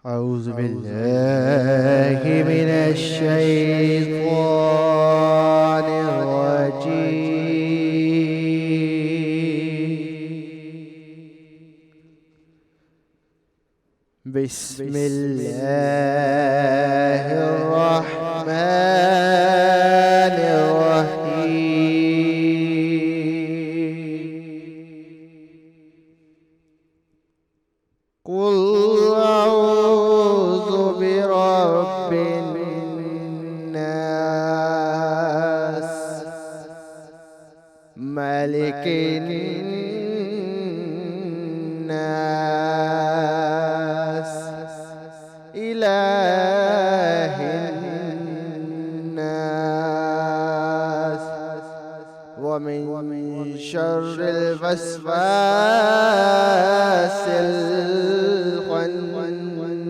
أعوذ بالله من الشيطان الرجيم بسم الله الرحمن الرحيم قل أعوذ برب الناس ملك الناس إله الناس ومن شر الوسواس الخناس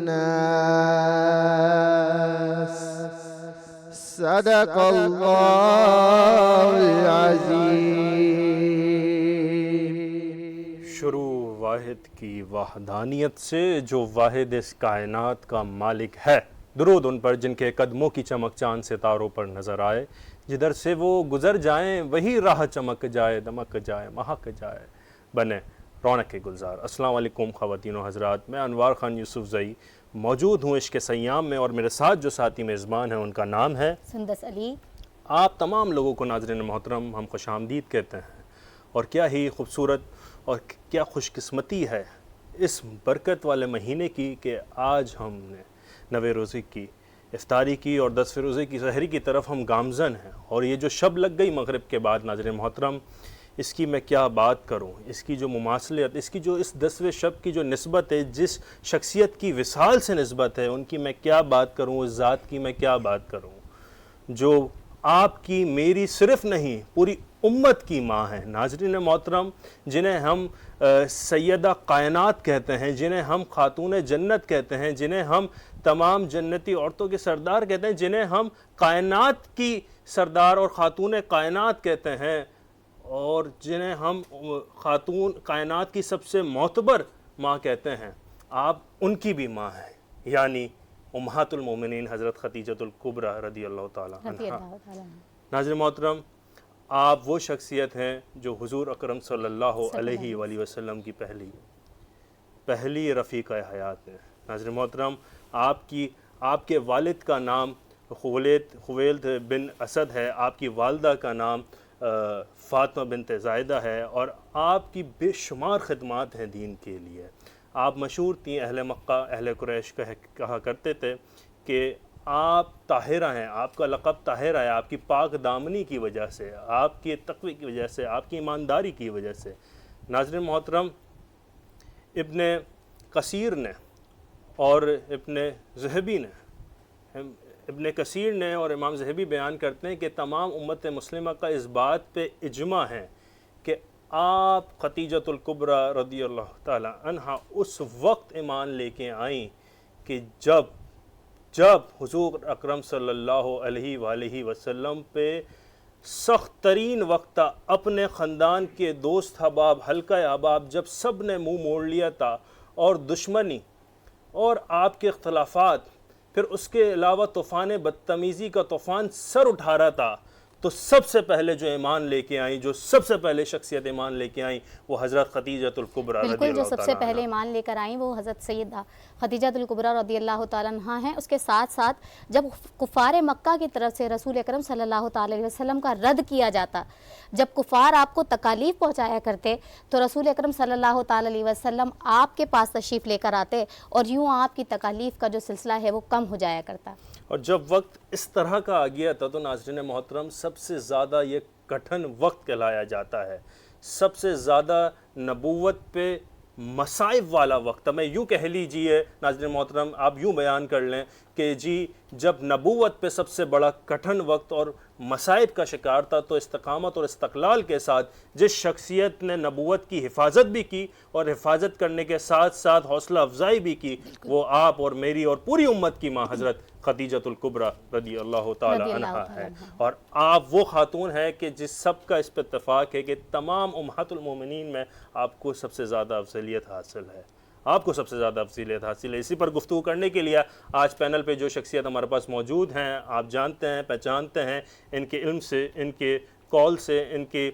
صدق اللہ العظیم۔ شروع واحد کی وحدانیت سے جو واحد اس کائنات کا مالک ہے، درود ان پر جن کے قدموں کی چمک چاند ستاروں پر نظر آئے، جدھر سے وہ گزر جائیں وہی راہ چمک جائے، دمک جائے، مہک جائے، بنے رونق گلزار۔ السلام علیکم خواتین و حضرات، میں انوار خان یوسف زئی موجود ہوں عشق سیام میں، اور میرے ساتھ جو ساتھی میزبان ہیں ان کا نام ہے سندس علی۔ آپ تمام لوگوں کو ناظرین محترم ہم خوش آمدید کہتے ہیں، اور کیا ہی خوبصورت اور کیا خوش قسمتی ہے اس برکت والے مہینے کی کہ آج ہم نے 9 روزے کی افطاری کی اور 10 روزے کی سحری کی طرف ہم گامزن ہیں، اور یہ جو شب لگ گئی مغرب کے بعد ناظرین محترم، اس کی میں کیا بات کروں، اس کی جو مماثلت، اس کی جو اس 10ویں شب کی جو نسبت ہے، جس شخصیت کی وصال سے نسبت ہے، ان کی میں کیا بات کروں، اس ذات کی میں کیا بات کروں جو آپ کی میری صرف نہیں پوری امت کی ماں ہے۔ ناظرین محترم، جنہیں ہم سیدہ کائنات کہتے ہیں، جنہیں ہم خاتون جنت کہتے ہیں، جنہیں ہم تمام جنتی عورتوں کے سردار کہتے ہیں، جنہیں ہم کائنات کی سردار اور خاتون کائنات کہتے ہیں، اور جنہیں ہم خاتون کائنات کی سب سے معتبر ماں کہتے ہیں، آپ ان کی بھی ماں ہیں، یعنی امہات المومنین حضرت خدیجۃ الکبریٰ رضی اللہ تعالیٰ عنہا۔ ناظرین محترم، آپ وہ شخصیت ہیں جو حضور اکرم صلی اللہ علیہ وآلہ وسلم کی پہلی رفیقہ حیات ہیں۔ ناظرین محترم، آپ کے والد کا نام خویلد بن اسد ہے، آپ کی والدہ کا نام فاطمہ بنت زائدہ ہے، اور آپ کی بے شمار خدمات ہیں دین کے لیے۔ آپ مشہور تھیں، اہل مکہ اہل قریش کہا کرتے تھے کہ آپ طاہرہ ہیں، آپ کا لقب طاہرہ ہے، آپ کی پاک دامنی کی وجہ سے، آپ کی تقوی کی وجہ سے، آپ کی ایمانداری کی وجہ سے۔ ناظرین محترم، ابن کثیر نے اور ابن ذہبی نے ابن کثیر نے اور امام ذہبی بیان کرتے ہیں کہ تمام امت مسلمہ کا اس بات پہ اجماع ہے کہ آپ خدیجۃ الکبریٰ رضی اللہ تعالی عنہا اس وقت ایمان لے کے آئیں کہ جب حضور اکرم صلی اللہ علیہ وآلہ وسلم پہ سخت ترین وقت تھا، اپنے خاندان کے دوست احباب، حلقہ احباب جب سب نے منہ موڑ لیا تھا، اور دشمنی اور آپ کے اختلافات، پھر اس کے علاوہ طوفان بدتمیزی کا طوفان سر اٹھا رہا تھا، تو سب سے پہلے جو ایمان لے کے آئیں، جو سب سے پہلے شخصیت ایمان لے کے آئیں، وہ حضرت خدیجۃ الکبریٰ رضی اللہ تعالیٰ عنہا۔ بالکل، جو سب سے پہلے ایمان لے کر آئیں وہ حضرت سیدہ خدیجۃ الکبریٰ رضی اللہ تعالیٰ عنہا ہیں۔ اس کے ساتھ ساتھ جب کفار مکہ کی طرف سے رسول اکرم صلی اللہ تعالی علیہ وسلم کا رد کیا جاتا، جب کفار آپ کو تکالیف پہنچایا کرتے، تو رسول اکرم صلی اللہ تعالی علیہ وسلم آپ کے پاس تشریف لے کر آتے، اور یوں آپ کی تکالیف کا جو سلسلہ ہے وہ کم ہو جایا کرتا۔ اور جب وقت اس طرح کا آ گیا تھا تو ناظرین محترم، سب سے زیادہ یہ کٹھن وقت کہلایا جاتا ہے، سب سے زیادہ نبوت پہ مصائب والا وقت۔ میں یوں کہہ لیجئے ناظرین محترم، آپ یوں بیان کر لیں کہ جی جب نبوت پہ سب سے بڑا کٹھن وقت اور مصائب کا شکار تھا، تو استقامت اور استقلال کے ساتھ جس شخصیت نے نبوت کی حفاظت بھی کی اور حفاظت کرنے کے ساتھ ساتھ حوصلہ افزائی بھی کی، وہ آپ اور میری اور پوری امت کی ماں حضرت خدیجۃ الکبریٰ رضی اللہ تعالی عنہا ہے۔ اور آپ وہ خاتون ہیں کہ جس سب کا اس پہ اتفاق ہے کہ تمام امہات المومنین میں آپ کو سب سے زیادہ افضلیت حاصل ہے۔ آپ کو سب سے زیادہ افضیلیت حاصل ہے. اسی پر گفتگو کرنے کے لیے آج پینل پہ جو شخصیت ہمارے پاس موجود ہیں، آپ جانتے ہیں، پہچانتے ہیں ان کے علم سے، ان کے کال سے، ان کی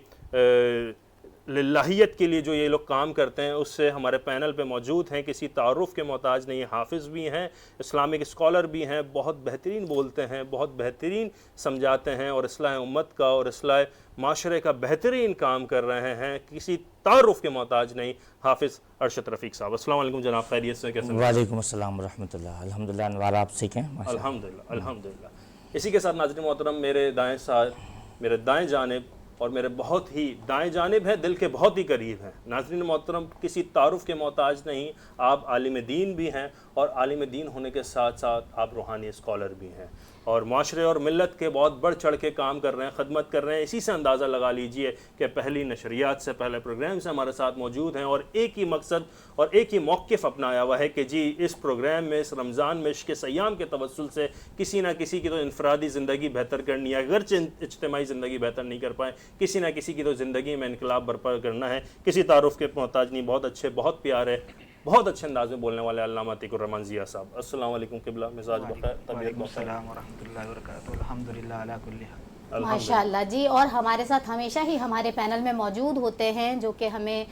للہیت کے لیے جو یہ لوگ کام کرتے ہیں اس سے ہمارے پینل پہ موجود ہیں. کسی تعارف کے محتاج نہیں، حافظ بھی ہیں، اسلامک اسکالر بھی ہیں، بہت بہترین بولتے ہیں، بہت بہترین سمجھاتے ہیں اور اصلاح امت کا اور اصلاح معاشرے کا بہترین کام کر رہے ہیں. کسی تعارف کے محتاج نہیں. حافظ ارشد رفیق صاحب، السلام علیکم جناب، خیریت سے کیسے ہیں؟ وعلیکم السلام ورحمۃ اللہ. الحمدللہ. انوار آپ سیکھیں. الحمدللہ الحمدللہ. اسی کے ساتھ ناظرین محترم، میرے دائیں جانب اور میرے بہت ہی دائیں جانب ہے، دل کے بہت ہی قریب ہیں. ناظرین محترم، کسی تعارف کے محتاج نہیں. آپ عالم دین بھی ہیں اور عالم دین ہونے کے ساتھ ساتھ آپ روحانی اسکالر بھی ہیں اور معاشرے اور ملت کے بہت بڑھ چڑھ کے کام کر رہے ہیں، خدمت کر رہے ہیں. اسی سے اندازہ لگا لیجئے کہ پہلی نشریات سے، پہلے پروگرام سے ہمارے ساتھ موجود ہیں اور ایک ہی مقصد اور ایک ہی موقف اپنایا ہوا ہے کہ جی اس پروگرام میں، اس رمضان میں عشق سیام کے توسل سے کسی نہ کسی کی تو انفرادی زندگی بہتر کرنی ہے، اگرچہ اجتماعی زندگی بہتر نہیں کر پائیں، کسی نہ کسی کی تو زندگی میں انقلاب برپا کرنا ہے. کسی تعارف کے محتاج نہیں. بہت اچھے، بہت پیارے، بہت اچھے انداز میں بولنے والے علامہ عتیق الرحمان ضیاء صاحب. السلام علیکم قبلہ، مزاج بخیر، طبیعت بخیر؟ السلام ورحمۃ اللہ وبرکاتہ. الحمدللہ علی کل حال. ماشاء اللہ جی. اور ہمارے ساتھ ہمیشہ ہی ہمارے پینل میں موجود ہوتے ہیں جو کہ ہمیں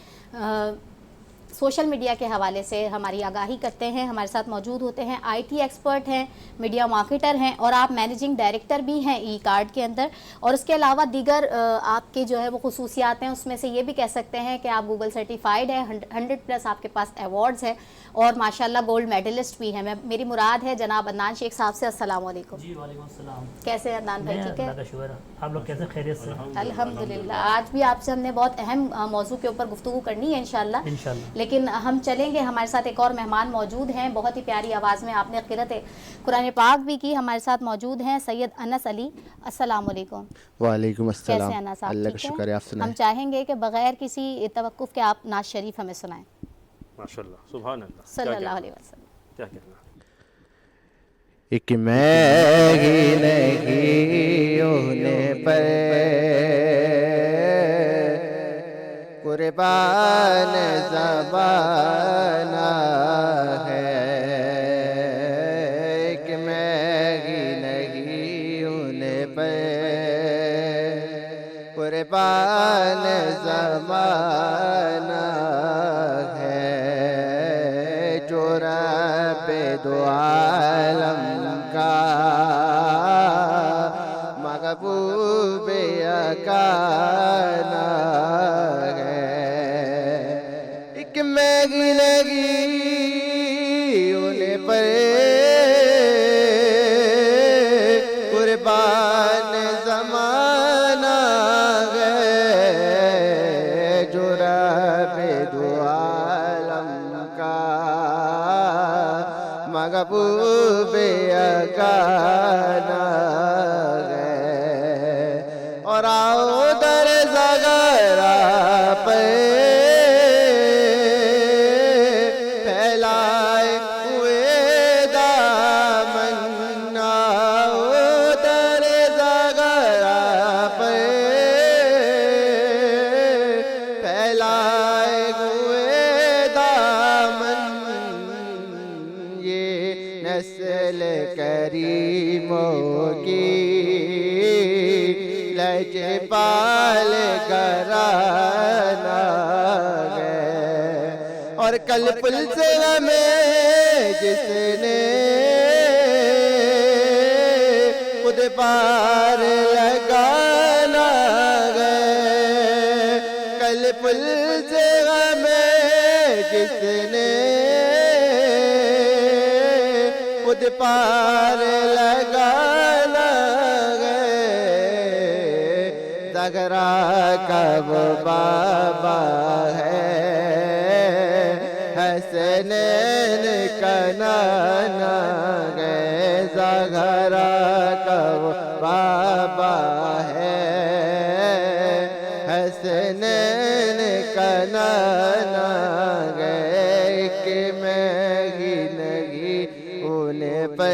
سوشل میڈیا کے حوالے سے ہماری آگاہی کرتے ہیں. ہمارے ساتھ موجود ہوتے ہیں آئی ٹی ایکسپرٹ ہیں، میڈیا مارکیٹر ہیں اور آپ مینیجنگ ڈائریکٹر بھی ہیں ای کارڈ کے اندر. اور اس کے علاوہ دیگر آپ کے جو ہے وہ خصوصیات ہیں، اس میں سے یہ بھی کہہ سکتے ہیں کہ آپ گوگل سرٹیفائیڈ ہیں، 100+ آپ کے پاس ایوارڈز ہیں اور ماشاءاللہ گولڈ میڈلسٹ بھی ہیں. میری مراد ہے جناب عدنان شیخ صاحب سے. السلام علیکم. جی وعلیکم السلام. کیسے ہیں عدنان بھائی؟ ٹھیک ہے، اللہ کا شکر ہے. آپ لوگ کیسے؟ خیریت سے؟ الحمدللہ. آج بھی آپ سے ہم نے بہت اہم موضوع کے اوپر گفتگو کرنی ہے انشاءاللہ. لیکن ہم چلیں گے، ہمارے ساتھ ایک اور مہمان موجود ہیں. بہت ہی پیاری آواز میں آپ نے قرأت قرآن پاک بھی کی. ہمارے ساتھ موجود ہیں سید انس علی. السلام علیکم. وعلیکم السلام. کیسے ہیں انس؟ اللہ کا ٹھیک شکر ہے. آپ سنائیں. ہم چاہیں گے کہ بغیر کسی توقف کے آپ نعت شریف ہمیں سنائیں. ماشاءاللہ، سبحان اللہ، صلی اللہ علیہ وسلم. کیا کہنا. ایک میں ہی نہیں ہونے پر قربان زمانہ ہے. ایک میں ہی نہیں ہونے پر قربان زمانہ ہے. جو رب دو عالم کا محبوب یگانہ ہے. ایک میگی لگی ان پر قربان زمانہ ہے. جو رب دو عالم کا محبوب یگانہ ہے. اور آؤ در زغرا پہ پھیلائے ہوئے دامن. آؤ در زغرا پہ پھیلائے ہوئے دامن. یہ نسل کریموں کی لجپال گھرانہ ہے. اور کل پل سے ہمیں جس نے خود پار لگانا ہے. کل پل سے ہمیں جس نے خود پار لگانا ہے. زغرا کا وہ بابا ہے، حسنین کا نانا ہے. زغرا کا وہ بابا ہے، حسنین کا نانا ہے. کہ میں ہی نہیں ہونے پہ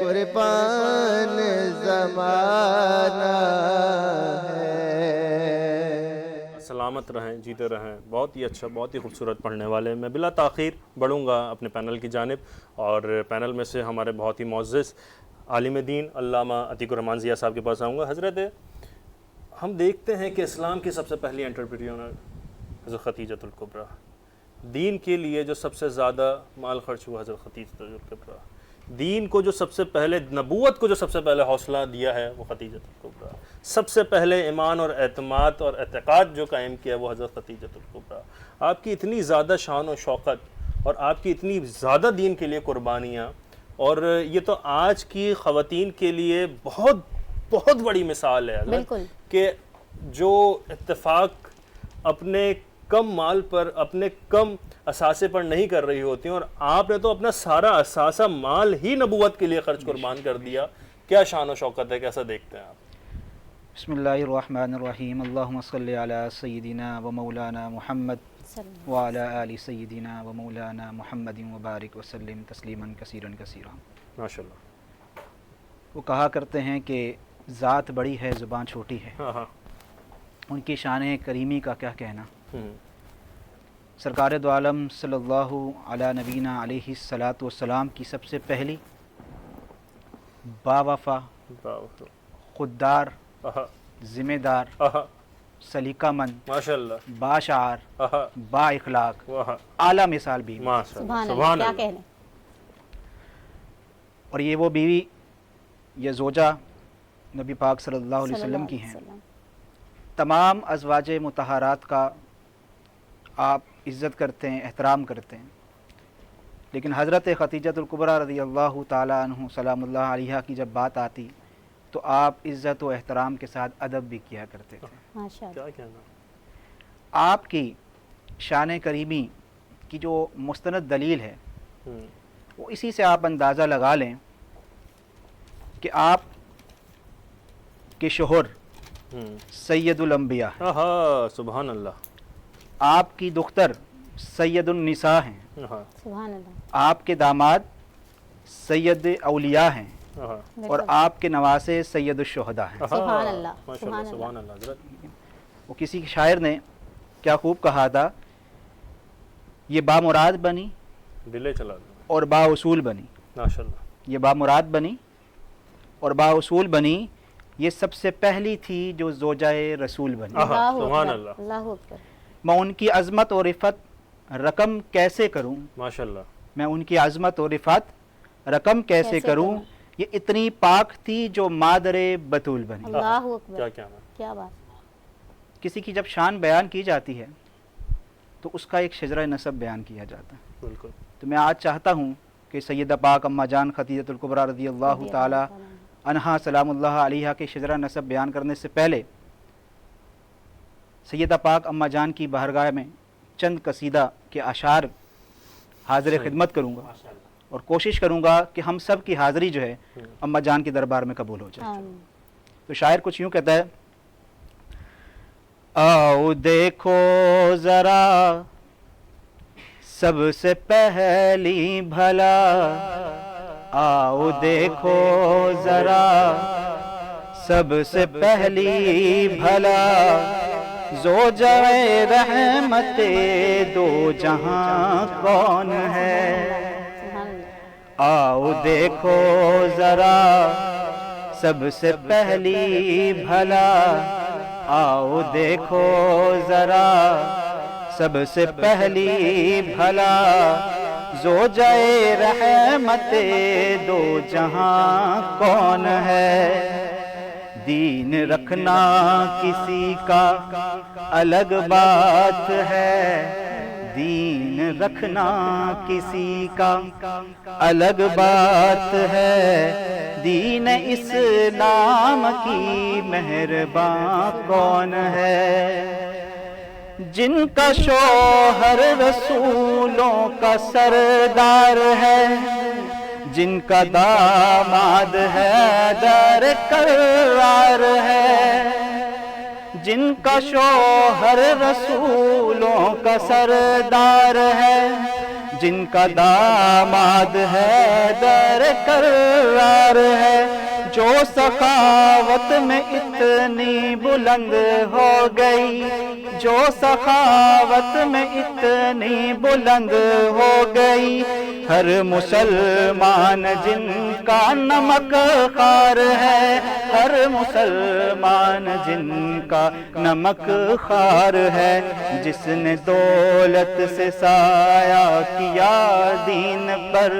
قربان زمانہ ہے. سلامت رہیں، جیتے رہیں. بہت ہی اچھا، بہت ہی خوبصورت پڑھنے والے. میں بلا تاخیر بڑھوں گا اپنے پینل کی جانب، اور پینل میں سے ہمارے بہت ہی معزز عالم دین علامہ عتیق الرحمان ضیاء صاحب کے پاس آؤں گا. حضرت، ہم دیکھتے ہیں کہ اسلام کی سب سے پہلی انٹرپرینور حضرت خدیجۃ الکبریٰ. دین کے لیے جو سب سے زیادہ مال خرچ ہوا حضرت خدیجۃ الکبریٰ. دین کو جو سب سے پہلے، نبوت کو جو سب سے پہلے حوصلہ دیا ہے وہ خدیجۃ الکبریٰ. سب سے پہلے ایمان اور اعتماد اور اعتقاد جو قائم کیا وہ حضرت خدیجۃ الکبریٰ. آپ کی اتنی زیادہ شان و شوقت اور آپ کی اتنی زیادہ دین کے لیے قربانیاں، اور یہ تو آج کی خواتین کے لیے بہت بہت بڑی مثال ہے حضرت، بالکل، کہ جو اتفاق اپنے کم مال پر، اپنے کم اثاثے پر نہیں کر رہی ہوتی ہیں، اور آپ نے تو اپنا سارا اثاثہ مال ہی نبوت کے لیے خرچ قربان کر دیا. کیا شان و شوکت ہے، کیسا دیکھتے ہیں آپ؟ بسم اللہ الرحمن الرحیم. اللہم صلی علی سیدنا و مولانا محمد وعلی آل سیدنا و مولانا محمد وبارک وسلم تسلیما کثیرا کثیرا. ماشاءاللہ. وہ کہا کرتے ہیں کہ ذات بڑی ہے زبان چھوٹی ہے. ہاں ہاں. ان کی شان کریمی کا کیا کہنا. ہوں. سرکار دو عالم صلی اللہ علی نبینا علیہ الصلاۃ والسلام کی سب سے پہلی باوفا، خوددار، ذمہ دار، سلیقہ مند، ماشاءاللہ، باشعار، با اخلاق، اعلیٰ مثال بیوی. سبحان اللہ، کیا کہنے. اور یہ وہ بیوی، یہ زوجہ نبی پاک صلی اللہ علیہ وسلم کی ہیں. تمام ازواج مطہرات کا آپ عزت کرتے ہیں، احترام کرتے ہیں، لیکن حضرت خدیجۃ الکبریٰ رضی اللہ تعالیٰ عنہ سلام اللہ علیہا کی جب بات آتی تو آپ عزت و احترام کے ساتھ ادب بھی کیا کرتے تھے. ماشاءاللہ. کیا کہنا. آپ کی شان کریمی کی جو مستند دلیل ہے وہ اسی سے آپ اندازہ لگا لیں کہ آپ کے شوہر سید الانبیاء ہیں، سبحان اللہ. آپ کی دختر سید النساء ہیں، سبحان اللہ. آپ کے داماد سید اولیاء ہیں، اور آپ کے نواسے سید الشہداء ہیں. سبحان اللہ. ماشاءاللہ. سبحان اللہ حضرت. وہ کسی شاعر نے کیا خوب کہا تھا، یہ بامراد بنی ڈیلے چلا دیں. اور با اصول بنی. ماشاءاللہ. یہ بامراد بنی اور با اصول بنی، یہ سب سے پہلی تھی جو زوجہ رسول بنی. سبحان اللہ. اللہ اکبر. میں ان کی عظمت اور رفعت رقم کیسے کروں، ماشاءاللہ. میں ان کی عظمت اور رفعت رقم کیسے کروں. یہ اتنی پاک تھی جو مادر بتول بنی. اللہ اکبر. کیا کہنا. کیا بات. کسی کی جب شان بیان کی جاتی ہے تو اس کا ایک شجرہ نسب بیان کیا جاتا ہے. بالکل. تو میں آج چاہتا ہوں کہ سیدہ پاک اماں جان خدیجۃ الکبریٰ رضی اللہ تعالی عنہا سلام اللہ علیہا کے شجرہ نسب بیان کرنے سے پہلے سیدہ پاک اماں جان کی بارگاہ میں چند قصیدہ کے اشعار حاضر خدمت کروں گا، اور کوشش کروں گا کہ ہم سب کی حاضری جو ہے اماں جان کے دربار میں قبول ہو جائے. تو شاعر کچھ یوں کہتا ہے، آؤ دیکھو ذرا سب سے پہلی بھلا، آؤ دیکھو ذرا سب سے پہلی بھلا، زوجہ رحمت دو جہاں کون ہے. آؤ دیکھو ذرا سب سے پہلی بھلا، آؤ دیکھو ذرا سب سے پہلی بھلا، زوجہ رحمت دو جہاں کون ہے. دین رکھنا کسی کا الگ بات ہے، دین رکھنا کسی کا الگ بات ہے، دین اسلام کی مہربان کون ہے. جن کا شوہر رسولوں کا سردار ہے، جن کا داماد ہے در کرار ہے، جن کا شوہر رسولوں کا سردار ہے، جن کا داماد ہے در کرار ہے، جو سخاوت میں اتنی بلند ہو گئی، جو سخاوت میں اتنی بلند ہو گئی، ہر مسلمان جن کا نمک خوار ہے، ہر مسلمان جن کا نمک خوار ہے، جس نے دولت سے سایہ کیا دین پر،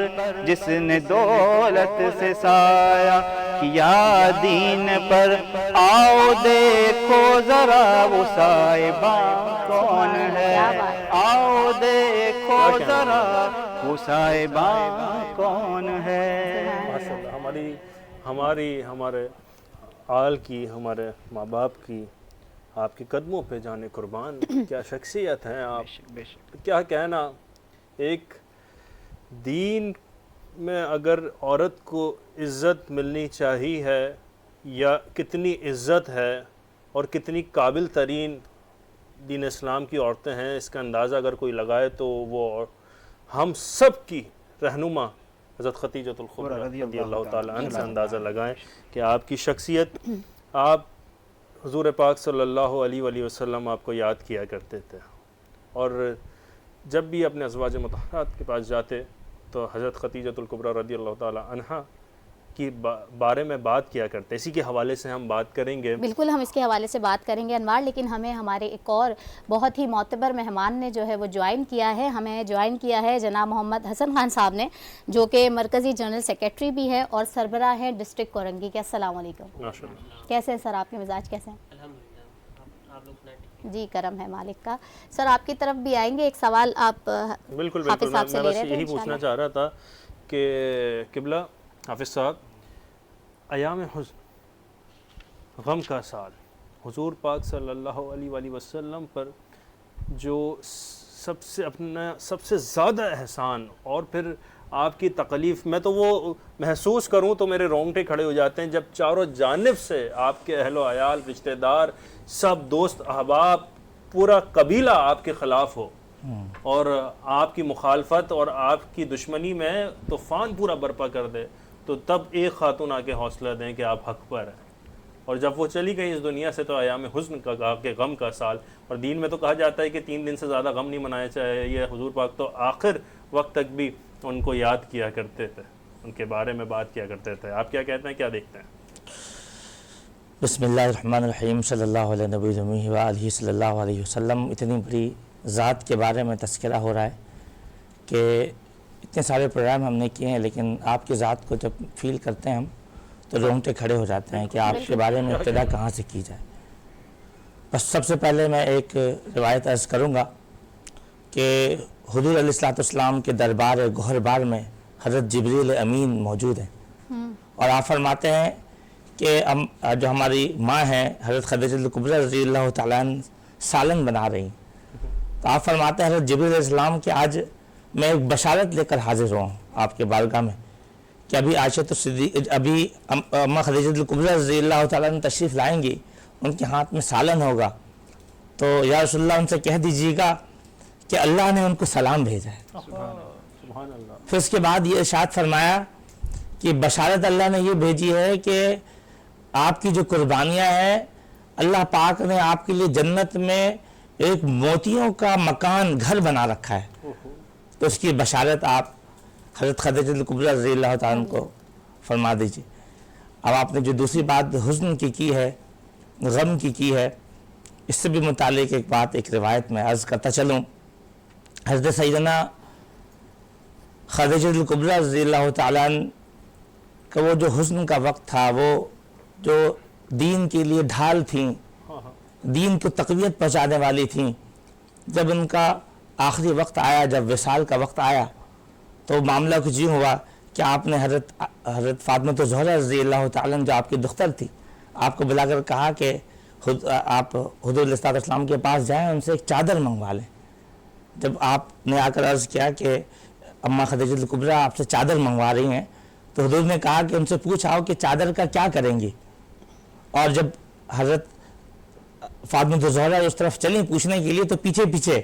جس نے دولت سے سایہ کیا دین پر، آؤ دیکھو ذرا وہ صاحباں کون ہے، آؤ دیکھو ذرا وہ صاحباں کون ہے۔ ہمارے آل کی، ہمارے ماں باپ کی، آپ کے قدموں پہ جانے قربان، کیا شخصیت ہیں آپ، کیا کہنا۔ ایک دین میں اگر عورت کو عزت ملنی چاہیے ہے، یا کتنی عزت ہے اور کتنی قابل ترین دین اسلام کی عورتیں ہیں، اس کا اندازہ اگر کوئی لگائے تو وہ ہم سب کی رہنما حضرت خدیجۃ الکبریٰ رضی اللہ تعالیٰ عنہ سے اندازہ لگائیں کہ آپ کی شخصیت، آپ حضور پاک صلی اللہ علیہ وآلہ وسلم آپ کو یاد کیا کرتے تھے، اور جب بھی اپنے ازواج مطہرات کے پاس جاتے تو حضرت خدیجۃ الکبریٰ رضی اللہ تعالیٰ عنہ کی بارے میں بات کیا کرتے۔ اسی کے حوالے سے ہم بات کریں گے، بالکل ہم اس کے حوالے سے بات کریں گے انوار، لیکن ہمیں ہمارے ایک اور بہت ہی معتبر مہمان نے جو ہے وہ جوائن کیا ہے، ہمیں جوائن کیا ہے جناب محمد حسن خان صاحب نے، جو کہ مرکزی جنرل سیکریٹری بھی ہے اور سربراہ ہے ڈسٹرکٹ کورنگی کے۔ السلام علیکم، ماشاءاللہ۔ کیسے ہیں سر، آپ کے مزاج کیسے ہیں؟ جی کرم ہے مالک کا۔ سر آپ کی طرف بھی آئیں گے، ایک سوال آپ بالکل حافظ صاحب سے میں لے بس رہے تھے یہی پوچھنا چاہ رہا تھا کہ قبلہ حافظ صاحب، ایام حزن، غم کا سال، حضور پاک صلی اللہ علیہ وآلہ وسلم پر جو سب سے زیادہ احسان اور پھر آپ کی تکلیف، میں تو وہ محسوس کروں تو میرے رونگٹے کھڑے ہو جاتے ہیں جب چاروں جانب سے آپ کے اہل و عیال، رشتہ دار، سب دوست احباب، پورا قبیلہ آپ کے خلاف ہو اور آپ کی مخالفت اور آپ کی دشمنی میں طوفان پورا برپا کر دے، تو تب ایک خاتون آ کے حوصلہ دیں کہ آپ حق پر ہیں۔ اور جب وہ چلی گئی اس دنیا سے تو ایام حزن کا کہا کہ غم کا سال، اور دین میں تو کہا جاتا ہے کہ 3 دن سے زیادہ غم نہیں منایا چاہیے۔ حضور پاک تو آخر وقت تک بھی ان کو یاد کیا کرتے تھے، ان کے بارے میں بات کیا کرتے تھے۔ آپ کیا کہتے ہیں، کیا دیکھتے ہیں؟ بسم اللہ الرحمن الرحیم، صلی اللہ علیہ نبی جمیع و آلہ صلی اللہ علیہ وسلم۔ اتنی بڑی ذات کے بارے میں تذکرہ ہو رہا ہے کہ اتنے سارے پروگرام ہم نے کیے ہیں، لیکن آپ کی ذات کو جب فیل کرتے ہیں ہم تو رونگٹے کھڑے ہو جاتے ہیں کہ آپ کے بارے میں ابتدا کہاں سے کی جائے۔ بس سب سے پہلے میں ایک روایت عرض کروں گا کہ حضور علیہ الصلوۃ والسلام کے دربار گوہربار میں حضرت جبریل امین موجود ہیں، اور آپ فرماتے ہیں کہ جو ہماری ماں ہیں حضرت خدیجہ الکبریٰ رضی اللہ تعالیٰ عنہ سالن بنا رہی ہیں، تو آپ فرماتے ہیں حضرت جبریل علیہ السلام کہ آج میں ایک بشارت لے کر حاضر ہوں آپ کے بارگاہ میں کہ ابھی اماں خدیجہ الکبریٰ رضی اللہ تعالیٰ عنہ تشریف لائیں گی، ان کے ہاتھ میں سالن ہوگا، تو یا رسول اللہ ان سے کہہ دیجیے گا کہ اللہ نے ان کو سلام بھیجا ہے۔ سبحان اللہ۔ پھر اس کے بعد یہ ارشاد فرمایا کہ بشارت اللہ نے یہ بھیجی ہے کہ آپ کی جو قربانیاں ہیں اللہ پاک نے آپ کے لیے جنت میں ایک موتیوں کا مکان، گھر بنا رکھا ہے، تو اس کی بشارت آپ حضرت خدیجہ الکبریٰ رضی اللہ تعالیٰ عنہ کو فرما دیجیے۔ اب آپ نے جو دوسری بات حزن کی ہے، غم کی ہے، اس سے بھی متعلق ایک بات، ایک روایت میں عرض کرتا چلوں۔ حضرت سیدنا خدیجہ الکبریٰ رضی اللہ تعالیٰ عنہ کا وہ جو حزن کا وقت تھا، وہ جو دین کے لیے ڈھال تھیں، دین کو تقویت پہنچانے والی تھیں، جب ان کا آخری وقت آیا، جب وصال کا وقت آیا، تو معاملہ کچھ یوں ہوا کہ آپ نے حضرت فاطمہ الزہرا رضی اللہ تعالیٰ عنہ جو آپ کی دختر تھی، آپ کو بلا کر کہا کہ آپ حضور علیہ السلام کے پاس جائیں، ان سے ایک چادر منگوا لیں۔ جب آپ نے آ کر عرض کیا کہ اماں خدیجہ الکبریٰ آپ سے چادر منگوا رہی ہیں، تو حضور نے کہا کہ ان سے پوچھاؤ کہ چادر کا کیا کریں گی۔ اور جب حضرت فاطمہ الزہرا اس طرف چلیں پوچھنے کے لیے، تو پیچھے پیچھے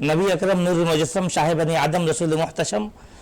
نبی اکرم نور مجسم شاہ بنی آدم رسول محتشم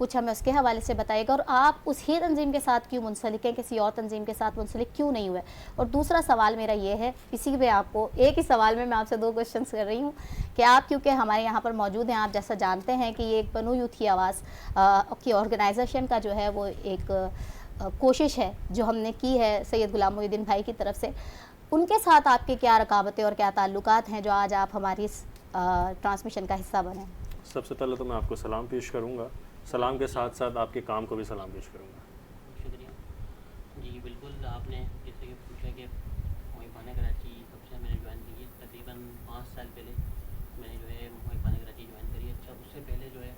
کچھ ہمیں اس کے حوالے سے بتائیے گا, اور آپ اس ہی تنظیم کے ساتھ کیوں منسلک ہیں, کسی اور تنظیم کے ساتھ منسلک کیوں نہیں ہوئے. اور دوسرا سوال میرا یہ ہے, اسی میں آپ کو ایک ہی سوال میں آپ سے 2 کوشچنس کر رہی ہوں, کہ آپ کیونکہ ہمارے یہاں پر موجود ہیں, آپ جیسا جانتے ہیں کہ یہ ایک بنو یوتھ کی آواز کی آرگنائزیشن کا جو ہے وہ ایک کوشش ہے جو ہم نے کی ہے سید غلام محی الدین بھائی کی طرف سے. ان کے ساتھ آپ کے کیا رکاوٹیں اور کیا تعلقات ہیں جو آج آپ ہماری اس ٹرانسمیشن کا حصہ بنے؟ سب سے پہلے تو میں آپ کو سلام پیش کروں گا, سلام کے ساتھ ساتھ آپ کے کام کو بھی سلام پیش کروں گا. شکریہ جی. بالکل آپ نے جیسے کہ پوچھا کہ محبانہ کراچی کب سے میں نے جوائن کی ہے, تقریباً 5 سال پہلے میں نے جو ہے محبانہ کراچی جوائن کری ہے. اچھا, اس سے پہلے جو ہے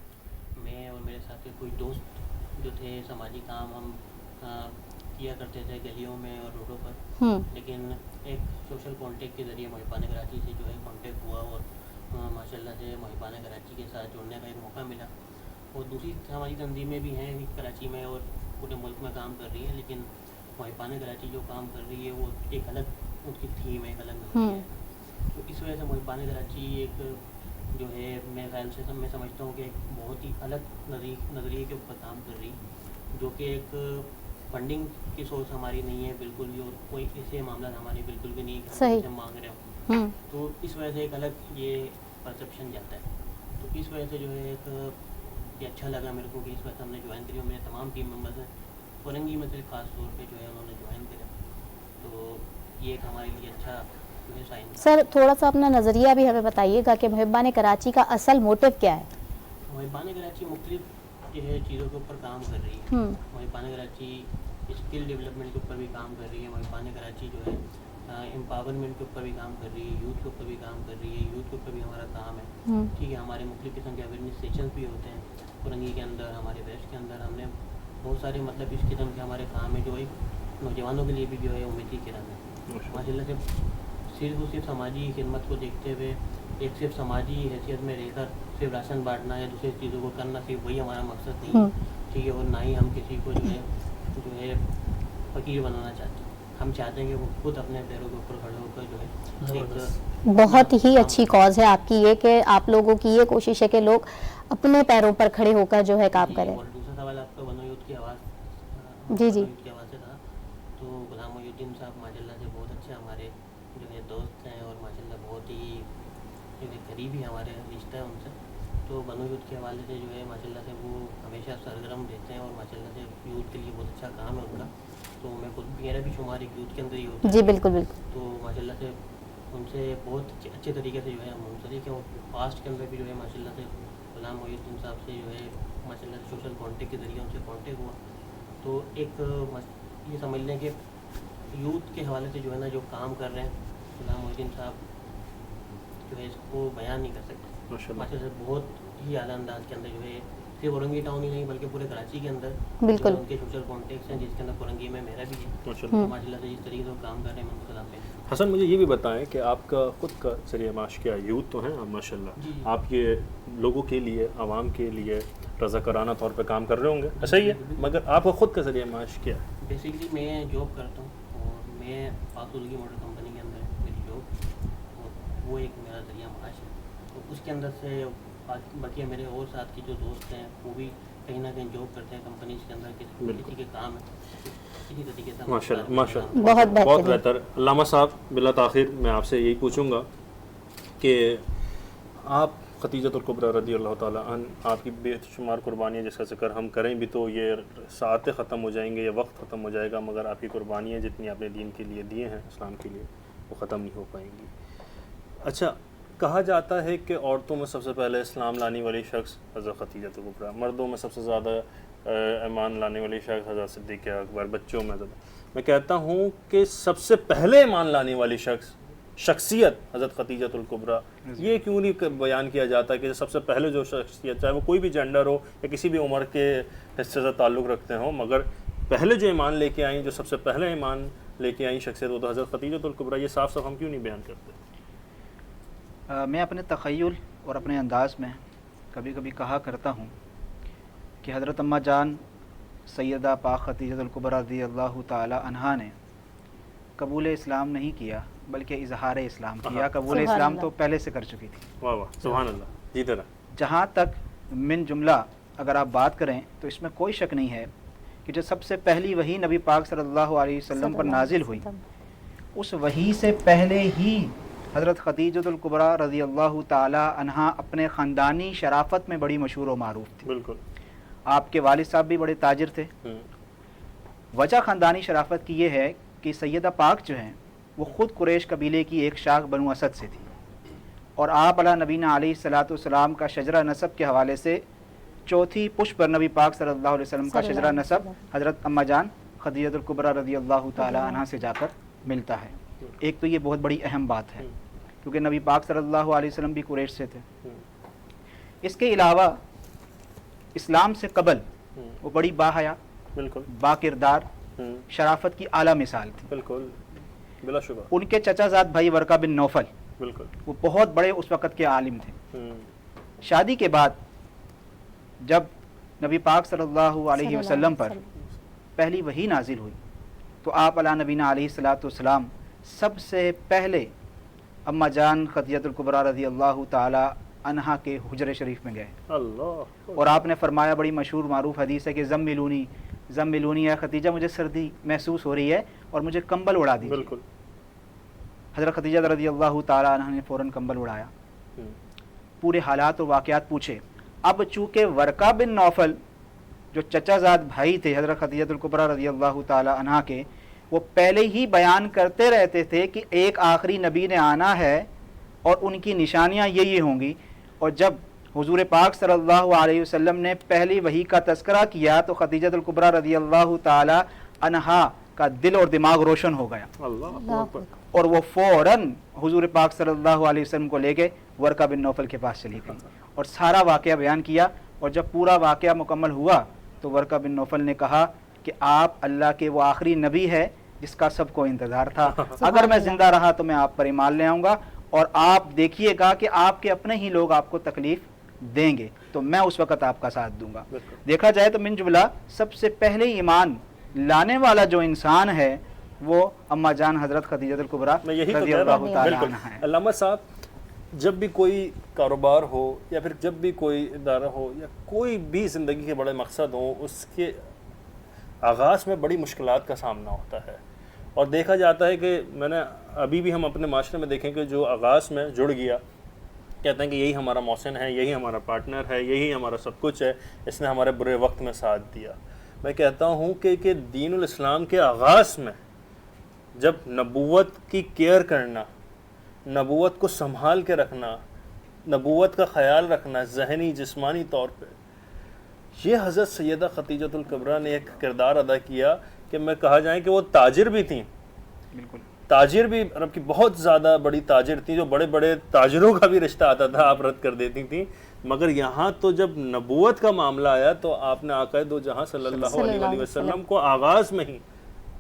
میں اور میرے ساتھ کے کچھ دوست جو تھے سماجی کام ہم کیا کرتے تھے گلیوں میں اور روڈوں پر, لیکن ایک سوشل کانٹیکٹ کے ذریعے محبانہ کراچی سے جو ہے کانٹیکٹ ہوا اور ماشاء اللہ سے محبانہ کراچی کے ساتھ جڑنے کا ایک موقع ملا. اور دوسری ہماری تنظیمیں بھی ہیں کراچی میں اور پورے ملک میں کام کر رہی ہیں, لیکن محبانہ کراچی جو کام کر رہی ہے وہ ایک الگ ان کی تھیم ہے, ایک الگ نظریہ ہے. تو اس وجہ سے محبانہ کراچی ایک جو ہے میرے خیال سے میں سمجھتا ہوں کہ ایک بہت ہی الگ نظریے کے اوپر کام کر رہی, جو کہ ایک فنڈنگ کی سورس ہماری نہیں ہے بالکل بھی, اور کوئی ایسے معاملات ہمارے بالکل بھی نہیں کہ ہم مانگ رہے ہوں. تو اس وجہ سے ایک الگ یہ پرسیپشن جاتا ہے. تو اس وجہ سے جو ہے ایک یہ اچھا لگا میرے کو کہ اس وقت ہم نے جوائن کری, اور میرے تمام ٹیم ممبرز ہیں فرنگی میں سے خاص طور پہ جو ہے انہوں نے جوائن کرا. تو یہ ایک ہمارے لیے اچھا جو ہے سائن. سر تھوڑا سا اپنا نظریہ بھی ہمیں بتائیے گا کہ محبانہ کراچی کا اصل موٹیو کیا ہے؟ محبانہ کراچی مختلف جو ہے چیزوں کے اوپر کام کر رہی ہے. محبانہ کراچی اسکل ڈیولپمنٹ کے اوپر بھی کام کر رہی ہے. محبانہ کراچی جو ہے امپاورمنٹ کے اوپر بھی کام کر رہی ہے, یوتھ کے اوپر بھی کام کر رہی ہے. یوتھ کے اوپر بھی ہمارا کام ہے, ٹھیک ہے. ہمارے مختلف قسم کے اویئرنیس سیشنز بھی ہوتے ہیں فرنگی کے اندر, ہمارے ویسٹ کے اندر. ہم نے بہت سارے مطلب اس قسم کے ہمارے کام ہیں جو ایک نوجوانوں کے لیے بھی جو ہے امید کی کرن ہے ماشاء اللہ سے. صرف سماجی خدمت کو دیکھتے ہوئے ایک صرف سماجی حیثیت میں رہ کر صرف راشن بانٹنا یا دوسری چیزوں کو کرنا, صرف وہی ہمارا مقصد نہیں ہے, ٹھیک ہے. اور نہ ہی ہم کسی کو جو ہے فقیر بنانا چاہتے ہیں. ہم چاہتے ہیں کہ وہ خود اپنے پیروں کے اوپر کھڑے ہو کر جو ہے ایک بہت ہی اچھی کاز ہے آپ کی یہ, کہ آپ لوگوں کی یہ کوشش ہے کہ لوگ اپنے پیروں پر کھڑے ہو کر جو ہے کام کریں. اور دوسرا سوال آپ کا بنو یوتھ کی آواز, جی کی آواز سے تھا. تو غلام محی الدین صاحب ماشاء اللہ سے بہت اچھے ہمارے جو ہے دوست ہیں, اور ماشاء اللہ بہت ہی قریبی ہمارے رشتہ ہے ان سے. تو بنو یوتھ کے حوالے سے جو ہے ماشاء اللہ سے وہ ہمیشہ سرگرم رہتے ہیں, اور ماشاء اللہ سے یوتھ کے لیے بہت اچھا کام ہے ان کا. تو میں خود میرا بھی شمار ایک یوتھ کے اندر ہی ہوتا ہے. جی بالکل بالکل. تو ماشاء اللہ سے ان سے بہت اچھے طریقے سے جو ہے ہم منسلک ہیں. اور پاسٹ کے اندر بھی جو ہے ماشاء اللہ سے غلام محی الدین صاحب سے جو ہے ماشاء اللہ سے سوشل کانٹیکٹ کے ذریعے ان سے کانٹیکٹ ہوا. تو ایک یہ سمجھ لیں کہ یوتھ کے حوالے سے جو ہے نا جو کام کر رہے ہیں غلام محی الدین صاحب جو ہے اس کو بیان نہیں کر سکتے ماشاء اللہ سے. بہت ہی اعلیٰ انداز کے اندر جو ہے صرف اورنگی ٹاؤن ہی نہیں بلکہ پورے کراچی کے اندر بالکل ان کے سوشل کانٹیکٹس ہیں, جس کے اندر اورنگی میں میرا بھی ہے ماشاء اللہ سے. جس طریقے سے کام کر رہے ہیں میں ان کو سلام پیش. حسن مجھے یہ بھی بتائیں کہ آپ کا خود کا ذریعہ معاش کیا, یوتھ تو ہیں ماشاء اللہ, آپ یہ لوگوں کے لیے عوام کے لیے رضاکارانہ طور پہ کام کر رہے ہوں گے, ایسا ہی ہے, مگر آپ کا خود کا ذریعہ معاش کیا ہے؟ بیسیکلی میں جاب کرتا ہوں, اور میں پاکستان موٹر کمپنی کے اندر میری جاب, اور وہ ایک میرا ذریعہ معاش ہے. تو اس کے اندر سے باقی میرے اور ساتھ کے جو دوست ہیں وہ بھی کہیں نہ کہیں جاب کرتے ہیں کمپنیز کے اندر, کسی کے کام ہے اسی طریقے سے. ماشاء اللہ ماشاء اللہ, بہت بہتر. علامہ صاحب بلا تاخیر میں آپ سے یہی پوچھوں گا کہ آپ ختیجۃ الکبریٰ رضی اللہ تعالیٰ عنہ, آپ کی بے شمار قربانیاں جس کا ذکر ہم کریں بھی تو یہ ساعتیں ختم ہو جائیں گے, یہ وقت ختم ہو جائے گا, مگر آپ کی قربانیاں جتنی آپ نے دین کے لیے دیے ہیں, اسلام کے لیے, وہ ختم نہیں ہو پائیں گی. اچھا, کہا جاتا ہے کہ عورتوں میں سب سے پہلے اسلام لانے والی شخص حضرت ختیجۃ الکبریٰ, مردوں میں سب سے زیادہ ایمان لانے والی شخص حضرت صدیق اکبر, بچوں میں میں کہتا ہوں کہ سب سے پہلے ایمان لانے والی شخصیت حضرت ختیجۃ الکبریٰ, یہ کیوں نہیں بیان کیا جاتا کہ سب سے پہلے جو شخصیت, چاہے وہ کوئی بھی جینڈر ہو یا کسی بھی عمر کے حصے سے تعلق رکھتے ہوں, مگر پہلے جو ایمان لے کے آئیں, جو سب سے پہلے ایمان لے کے آئیں شخصیت, وہ تو حضرت ختیجۃ الکبریٰ. یہ صاف صاف ہم کیوں نہیں بیان کرتے؟ میں اپنے تخیل اور اپنے انداز میں کبھی کبھی کہا کرتا ہوں کہ حضرت اماں جان سیدہ پاک ختیجۃ الکبریٰ رضی اللہ تعالی عنہا نے قبول اسلام نہیں کیا بلکہ اظہار اسلام کیا. قبول اسلام تو پہلے سے کر چکی تھی. واہ واہ, سبحان اللہ. جی طرح جہاں تک من جملہ اگر آپ بات کریں تو اس میں کوئی شک نہیں ہے کہ جو سب سے پہلی وحی نبی پاک صلی اللہ علیہ وسلم پر نازل ہوئی، اس وحی سے پہلے ہی حضرت خدیجۃ الکبریٰ رضی اللہ تعالی عنہا اپنے خاندانی شرافت میں بڑی مشہور و معروف تھی۔ بالکل، آپ کے والد صاحب بھی بڑے تاجر تھے۔ وجہ خاندانی شرافت کی یہ ہے کہ سیدہ پاک جو ہیں وہ خود قریش قبیلے کی ایک شاخ بنو اسد سے تھی، اور آپ علیہ نبینا علیہ الصلوۃ والسلام کا شجرہ نسب کے حوالے سے چوتھی پشت پر نبی پاک صلی اللہ علیہ وسلم کا شجرہ نسب حضرت اماں جان خدیجۃ الکبریٰ رضی اللہ تعالی عنہا سے جا کر ملتا ہے۔ ایک تو یہ بہت بڑی اہم بات ہے کیونکہ نبی پاک صلی اللہ علیہ وسلم بھی قریش سے تھے۔ اس کے علاوہ اسلام سے قبل وہ بڑی باحیا، بالکل، با کردار، شرافت کی اعلیٰ مثال تھی۔ بالکل، بلا شبہ، ان کے چچا زاد بھائی ورقہ بن نوفل بالکل، وہ بہت بڑے اس وقت کے عالم تھے۔ شادی کے بعد جب نبی پاک صلی اللہ علیہ وسلم پر پہلی وحی نازل ہوئی تو آپ علیہ نبینا علیہ الصلوۃ والسلام سب سے پہلے اماں جان خدیجۃ الکبریٰ رضی اللہ تعالی عنہا کے حجر شریف میں گئے، اللہ، اور آپ نے فرمایا، بڑی مشہور معروف حدیث ہے کہ زملونی زملونی یا خدیجہ مجھے سردی محسوس ہو رہی ہے اور مجھے کمبل اڑا دیجیے۔ بالکل، حضرت خدیجہ رضی اللہ تعالی عنہ نے فوراً کمبل اڑایا، پورے حالات و واقعات پوچھے۔ اب چونکہ ورقہ بن نوفل جو چچا زاد بھائی تھے حضرت خدیجۃ الکبریٰ رضی اللہ تعالی عنہ کے، وہ پہلے ہی بیان کرتے رہتے تھے کہ ایک آخری نبی نے آنا ہے اور ان کی نشانیاں یہ ہوں گی، اور جب حضور پاک صلی اللہ علیہ وسلم نے پہلی وحی کا تذکرہ کیا تو خدیجۃ الکبریٰ رضی اللہ تعالی عنہا کا دل اور دماغ روشن ہو گیا، اللہ، اور وہ فوراً حضور پاک صلی اللہ علیہ وسلم کو لے کے ورقہ بن نوفل کے پاس چلی گئی اور سارا واقعہ بیان کیا۔ اور جب پورا واقعہ مکمل ہوا تو ورقہ بن نوفل نے کہا کہ آپ اللہ کے وہ آخری نبی ہے جس کا سب کو انتظار تھا، اگر میں زندہ رہا تو میں آپ پر ایمان لے آؤں گا، اور آپ دیکھیے گا کہ آپ کے اپنے ہی لوگ آپ کو تکلیف دیں گے تو میں اس وقت آپ کا ساتھ دوں گا۔ دیکھا جائے تو من جملہ سب سے پہلے ایمان لانے والا جو انسان ہے وہ اماں جان حضرت خدیجۃ الکبریٰ میں یہی تو رضی کہہ رہا اللہ ہوں۔ تعالی بالکل، عنہا ہے۔ علامہ صاحب، جب بھی کوئی کاروبار ہو یا پھر جب بھی کوئی ادارہ ہو یا کوئی بھی زندگی کے بڑے مقصد ہوں، اس کے آغاز میں بڑی مشکلات کا سامنا ہوتا ہے، اور دیکھا جاتا ہے کہ میں نے ابھی بھی ہم اپنے معاشرے میں دیکھیں کہ جو آغاز میں جڑ گیا کہتے ہیں کہ یہی ہمارا محسن ہے، یہی ہمارا پارٹنر ہے، یہی ہمارا سب کچھ ہے، اس نے ہمارے برے وقت میں ساتھ دیا۔ میں کہتا ہوں کہ دین الاسلام کے آغاز میں جب نبوت کی کیئر کرنا، نبوت کو سنبھال کے رکھنا، نبوت کا خیال رکھنا ذہنی جسمانی طور پہ، یہ حضرت سیدہ خدیجۃ الکبریٰ نے ایک کردار ادا کیا کہ میں کہا جائے کہ وہ تاجر بھی تھیں، بالکل تاجر بھی عرب کی بہت زیادہ بڑی تاجر تھیں، جو بڑے بڑے تاجروں کا بھی رشتہ آتا تھا آپ رد کر دیتی تھیں، مگر یہاں تو جب نبوت کا معاملہ آیا تو آپ نے آقا دو جہاں صلی اللہ علیہ وسلم کو آغاز میں ہی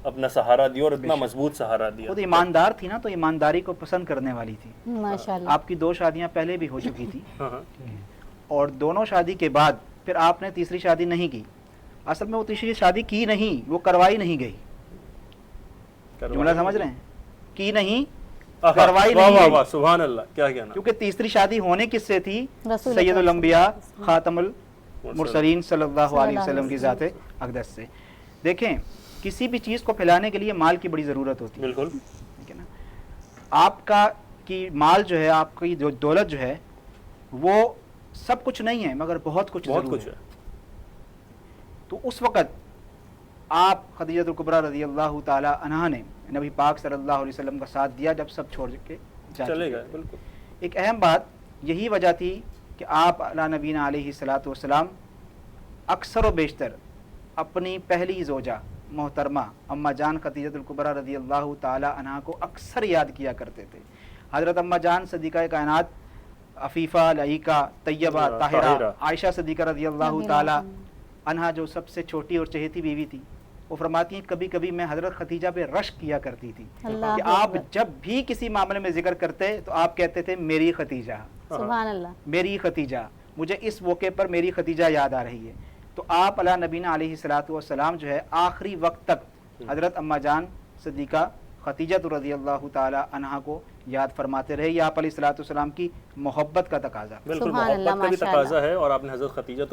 اپنا سہارا دیا اور اتنا مضبوط سہارا دیا۔ خود ایماندار تھی نا، تو ایمانداری کو پسند کرنے والی تھی۔ ماشاءاللہ، آپ کی 2 شادیاں پہلے بھی ہو چکی تھی، اور دونوں شادی کے بعد پھر آپ نے تیسری شادی نہیں کی۔ اصل میں وہ تیسری شادی کی نہیں، وہ کروائی نہیں گئی۔ جملہ سمجھ رہے ہیں؟ کی نہیں، کروائی نہیں واہ گئی، واہ سبحان اللہ، کیا کہنا۔ کیونکہ تیسری شادی ہونے کس سے تھی؟ رسول سید اکرم الانبیاء خاتم المرسلین صلی اللہ علیہ وسلم کی ذات اقدس سے۔ دیکھیں، کسی بھی چیز کو پھیلانے کے لیے مال کی بڑی ضرورت ہوتی ہے، بالکل، ٹھیک ہے نا؟ آپ کا کی مال جو ہے، آپ کی جو دولت جو ہے، وہ سب کچھ نہیں ہے مگر بہت کچھ بہت ضرور کچھ ہے۔ تو اس وقت آپ خدیجۃ الکبریٰ رضی اللہ تعالی عنہا نے نبی پاک صلی اللہ علیہ وسلم کا ساتھ دیا جب سب چھوڑ کے جا چلے چکے گئے، تھے۔ بالکل، ایک اہم بات یہی وجہ تھی کہ آپ علیہ نبینا علیہ الصلوۃ والسلام اکثر و بیشتر اپنی پہلی زوجہ محترمہ اماں جان خدیجۃ الکبریٰ رضی اللہ تعالی عنہا کو اکثر یاد کیا کرتے تھے۔ حضرت اماں جان صدیقہ کائنات عفیفہ، لعیقہ، طیبہ، طاہرہ، عائشہ صدیقہ رضی اللہ تعالی عنہا جو سب سے چھوٹی اور چہیتی بیوی تھی، وہ فرماتی ہیں کبھی کبھی میں حضرت خدیجہ پہ رشک کیا کرتی تھی اللہ کہ آپ جب بھی کسی معاملے میں ذکر کرتے تو آپ کہتے تھے میری خدیجہ، سبحان اللہ، میری خدیجہ، مجھے اس موقع پر میری خدیجہ یاد آ رہی ہے۔ تو آپ علیہ نبینا علیہ الصلوۃ والسلام جو ہے آخری وقت تک حضرت اماں جان صدیقہ خدیجہ رضی اللہ تعالی عنہا کو یاد فرماتے رہے۔ یہ آپ علیہ الصلوۃ والسلام کی محبت کا تقاضا۔ بالکل سبحان اللہ، محبت کا بھی ماشاء تقاضا ہے، اور آپ نے حضرت خدیجۃ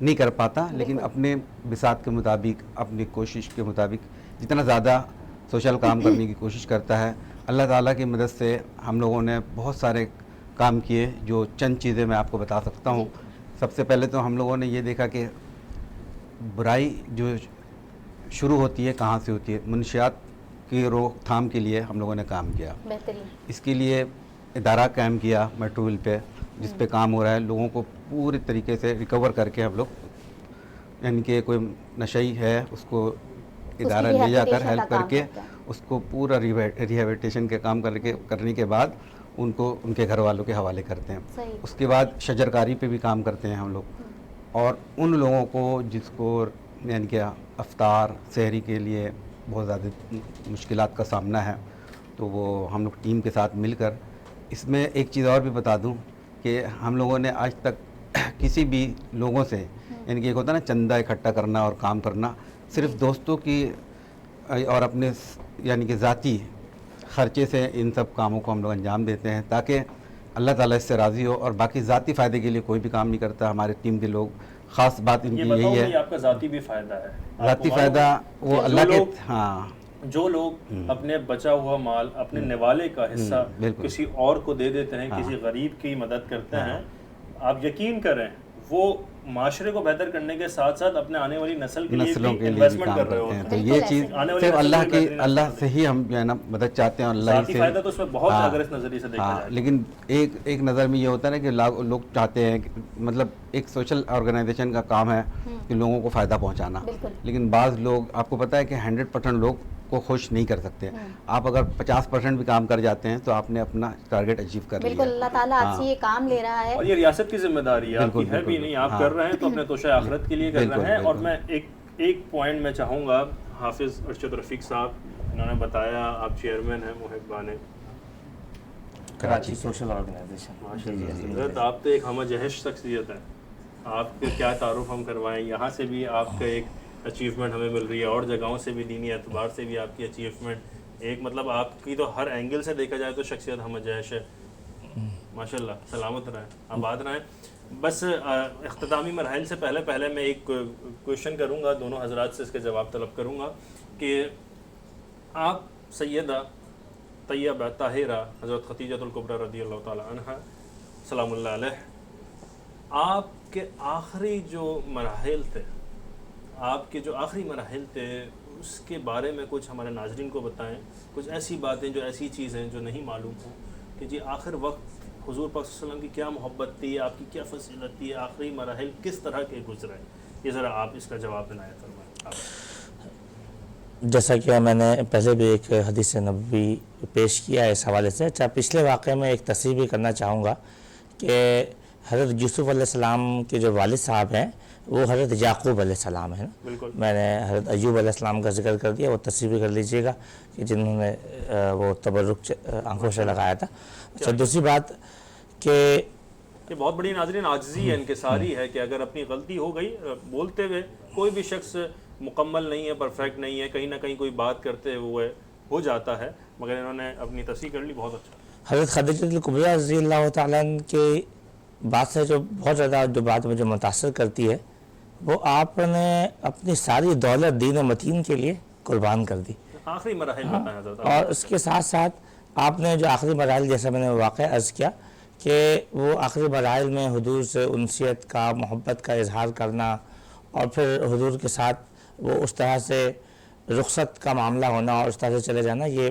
نہیں کر پاتا، لیکن اپنے بساط کے مطابق، اپنی کوشش کے مطابق جتنا زیادہ سوشل کام کرنے کی کوشش کرتا ہے. اللہ تعالیٰ کی مدد سے ہم لوگوں نے بہت سارے کام کیے، جو چند چیزیں میں آپ کو بتا سکتا ہوں. سب سے پہلے تو ہم لوگوں نے یہ دیکھا کہ برائی جو شروع ہوتی ہے کہاں سے ہوتی ہے. منشیات کی روک تھام کے لیے ہم لوگوں نے کام کیا. اس کے لیے ادارہ قائم کیا میٹرو ویل پہ، جس پہ کام ہو رہا ہے. لوگوں کو پوری طریقے سے ریکور کر کے ہم لوگ، یعنی کہ کوئی نشئی ہے اس کو ادارہ لے جا کر ہیلپ کر کے اس کو پورا ریہیبلیٹیشن کے کام کرنے کے بعد ان کو ان کے گھر والوں کے حوالے کرتے ہیں. اس کے بعد شجرکاری پہ بھی کام کرتے ہیں ہم لوگ. اور ان لوگوں کو جس کو یعنی کہ افطار سحری کے لیے بہت زیادہ مشکلات کا سامنا ہے، تو وہ ہم لوگ ٹیم کے ساتھ مل کر. اس میں ایک چیز اور بھی بتا دوں کہ ہم لوگوں نے آج تک کسی بھی لوگوں سے، یعنی کہ ایک ہوتا ہے نا چندہ اکٹھا کرنا اور کام کرنا، صرف دوستوں کی اور اپنے یعنی کہ ذاتی خرچے سے ان سب کاموں کو ہم لوگ انجام دیتے ہیں، تاکہ اللہ تعالیٰ اس سے راضی ہو. اور باقی ذاتی فائدے کے لیے کوئی بھی کام نہیں کرتا ہمارے ٹیم کے لوگ. خاص بات ان کی یہی ہے. آپ کا ذاتی بھی فائدہ ہے. ذاتی فائدہ وہ اللہ کے، ہاں، جو لوگ اپنے بچا ہوا مال، اپنے نوالے کا حصہ کسی اور کو دے دیتے ہیں، کسی غریب کی مدد کرتے ہیں، آپ یقین کریں وہ معاشرے کو بہتر کرنے کے ساتھ ساتھ اپنے آنے والی نسل کے لیے بھی انویسٹمنٹ کر رہے ہوتے ہیں. تو یہ چیز صرف اللہ سے ہی ہم جو ہے نا مدد چاہتے ہیں، اور اللہ ذاتی فائدہ تو اس میں بہت ہے اگر اس نظریے سے دیکھا جائے. لیکن ایک نظر میں یہ ہوتا ہے نا کہ لوگ چاہتے ہیں کہ مطلب ایک سوشل آرگنائزیشن کا کام ہے کہ لوگوں کو فائدہ پہنچانا، لیکن بعض لوگ، آپ کو پتہ ہے کہ 100% لوگ کو خوش نہیں کر سکتے. آپ اگر 50% بھی کام کر جاتے ہیں تو آپ نے اپنا ٹارگیٹ اچیو کر لیا. بالکل، اللہ تعالیٰ آپ سے یہ کام لے رہا ہے اور یہ ریاست کی ذمہ داری ہے، آپ کی ہے بھی نہیں. آپ کر رہے ہیں تو اپنے توشہ آخرت کے لیے کر رہے ہیں. اور میں ایک پوائنٹ میں چاہوں گا، حافظ ارشد رفیق صاحب انہوں نے بتایا، آپ چیئرمین ہیں محبان کراچی سوشل آرگنائزیشن. حضرت آپ تو ایک ہمہ جہش شخصیت ہے. آپ کے کیا تعارف ہم کروائیں. یہاں سے بھی آپ کا ایک اچیومنٹ ہمیں مل رہی ہے، اور جگہوں سے بھی، دینی اعتبار سے بھی آپ کی اچیومنٹ ایک، مطلب آپ کی تو ہر اینگل سے دیکھا جائے تو شخصیت ہمہ جہش ہے. ماشاءاللہ، سلامت رہیں، آباد رہیں. بس اختتامی مراحل سے پہلے میں ایک کویشچن کروں گا، دونوں حضرات سے اس کے جواب طلب کروں گا کہ آپ سیدہ طیبہ طاہرہ حضرت خدیجہ الکبریٰ رضی اللہ تعالی عنہا سلام اللہ علیہ، آپ کے آخری جو مراحل تھے، آپ کے جو آخری مراحل تھے، اس کے بارے میں کچھ ہمارے ناظرین کو بتائیں. کچھ ایسی باتیں، جو ایسی چیزیں جو نہیں معلوم ہوں کہ جی آخر وقت حضور پاک صلی اللہ علیہ وسلم کی کیا محبت تھی، آپ کی کیا فضیلت تھی، آخری مراحل کس طرح کے گزرے. یہ ذرا آپ اس کا جواب عنایت فرمائیں. جیسا کہ میں نے پہلے بھی ایک حدیث نبوی پیش کیا ہے اس حوالے سے. اچھا، پچھلے واقعے میں ایک تصریح بھی کرنا چاہوں گا کہ حضرت یوسف علیہ السلام کے جو والد صاحب ہیں وہ حضرت یعقوب علیہ السلام ہیں. میں نے حضرت ایوب علیہ السلام کا ذکر کر دیا، وہ تصریح بھی کر لیجئے گا کہ جنہوں نے وہ تبرک آنکھوں سے لگایا تھا. اچھا، دوسری بات کہ یہ بہت بڑی ناظرین عاجزی ہے، انکساری ہے کہ اگر اپنی غلطی ہو گئی، بولتے ہوئے کوئی بھی شخص مکمل نہیں ہے، پرفیکٹ نہیں ہے، کہیں نہ کہیں کوئی بات کرتے ہوئے ہو جاتا ہے، مگر انہوں نے اپنی تصحیح کر لی. بہت اچھا. حضرت خدیجہ الکبریٰ رضی اللہ تعالیٰ عنہ کی بات سے جو بہت زیادہ جو بات مجھے متاثر کرتی ہے، وہ آپ نے اپنی ساری دولت دین متین کے لیے قربان کر دی. آخری مراحل بتائیں حضرت. اور اس کے ساتھ ساتھ آپ نے جو آخری مراحل، جیسا میں نے واقعہ عرض کیا کہ وہ آخری مراحل میں حضور سے انسیت کا، محبت کا اظہار کرنا، اور پھر حضور کے ساتھ وہ اس طرح سے رخصت کا معاملہ ہونا اور اس طرح سے چلے جانا، یہ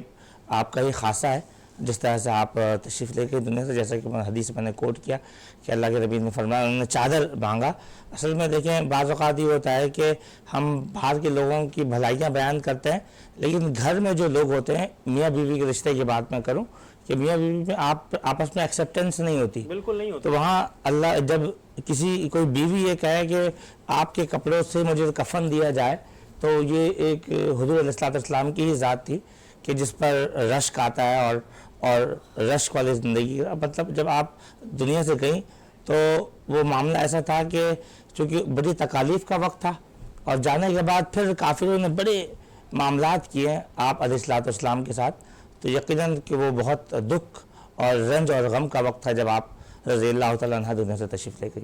آپ کا ہی خاصہ ہے. جس طرح سے آپ تشریف لے کے دنیا سے، جیسا کہ حدیث میں نے کوٹ کیا کہ اللہ کے نبی نے فرمایا، انہوں نے چادر مانگا. اصل میں دیکھیں، بعض اوقات یہ ہوتا ہے کہ ہم باہر کے لوگوں کی بھلائیاں بیان کرتے ہیں، لیکن گھر میں جو لوگ ہوتے ہیں، میاں بیوی کے رشتے کی بات میں کروں کہ میاں بیوی میں آپس میں ایکسیپٹنس نہیں ہوتی. بالکل نہیں ہوتی. تو وہاں اللہ جب کوئی بیوی یہ کہے کہ آپ کے کپڑوں سے مجھے کفن دیا جائے، تو یہ ایک حضور علیہ السلام کی ہی ذات تھی کہ جس پر رشک آتا ہے، اور رشک والی زندگی کا مطلب جب آپ دنیا سے گئیں تو وہ معاملہ ایسا تھا کہ چونکہ بڑی تکالیف کا وقت تھا، اور جانے کے بعد پھر کافروں نے بڑے معاملات کیے ہیں آپ علیہ السلام کے ساتھ، تو یقیناً کہ وہ بہت دکھ اور رنج اور غم کا وقت تھا جب آپ رضی اللہ تعالیٰ عنہ دنیا سے تشریف لے گئی.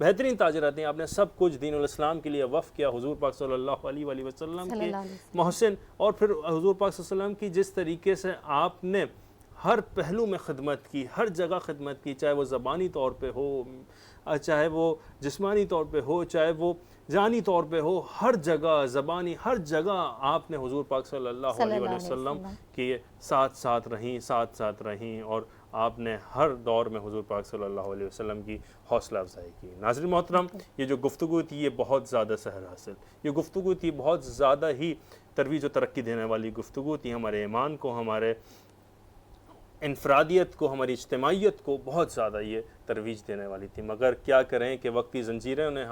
بہترین تاجرات ہیں, آپ نے سب کچھ دین الاسلام کے لیے وقف کیا, حضور پاک صلی اللہ علیہ وآلہ وسلم کے محسن, اور پھر حضور پاک صلی اللہ علیہ وسلم کی جس طریقے سے آپ نے ہر پہلو میں خدمت کی, ہر جگہ خدمت کی, چاہے وہ زبانی طور پہ ہو, چاہے وہ جسمانی طور پہ ہو, چاہے وہ جانی طور پہ ہو, ہر جگہ زبانی, ہر جگہ آپ نے حضور پاک صلی اللہ علیہ وسلم کے ساتھ رہیں اور آپ نے ہر دور میں حضور پاک صلی اللہ علیہ وسلم کی حوصلہ افزائی کی. ناظرین محترم, یہ جو گفتگو تھی یہ بہت زیادہ سحر حاصل, یہ گفتگو تھی بہت زیادہ ہی ترویج و ترقی دینے والی گفتگو تھی, ہمارے ایمان کو, ہمارے انفرادیت کو, ہماری اجتماعیت کو بہت زیادہ یہ ترویج دینے والی تھی. مگر کیا کریں کہ وقتی زنجیریں نے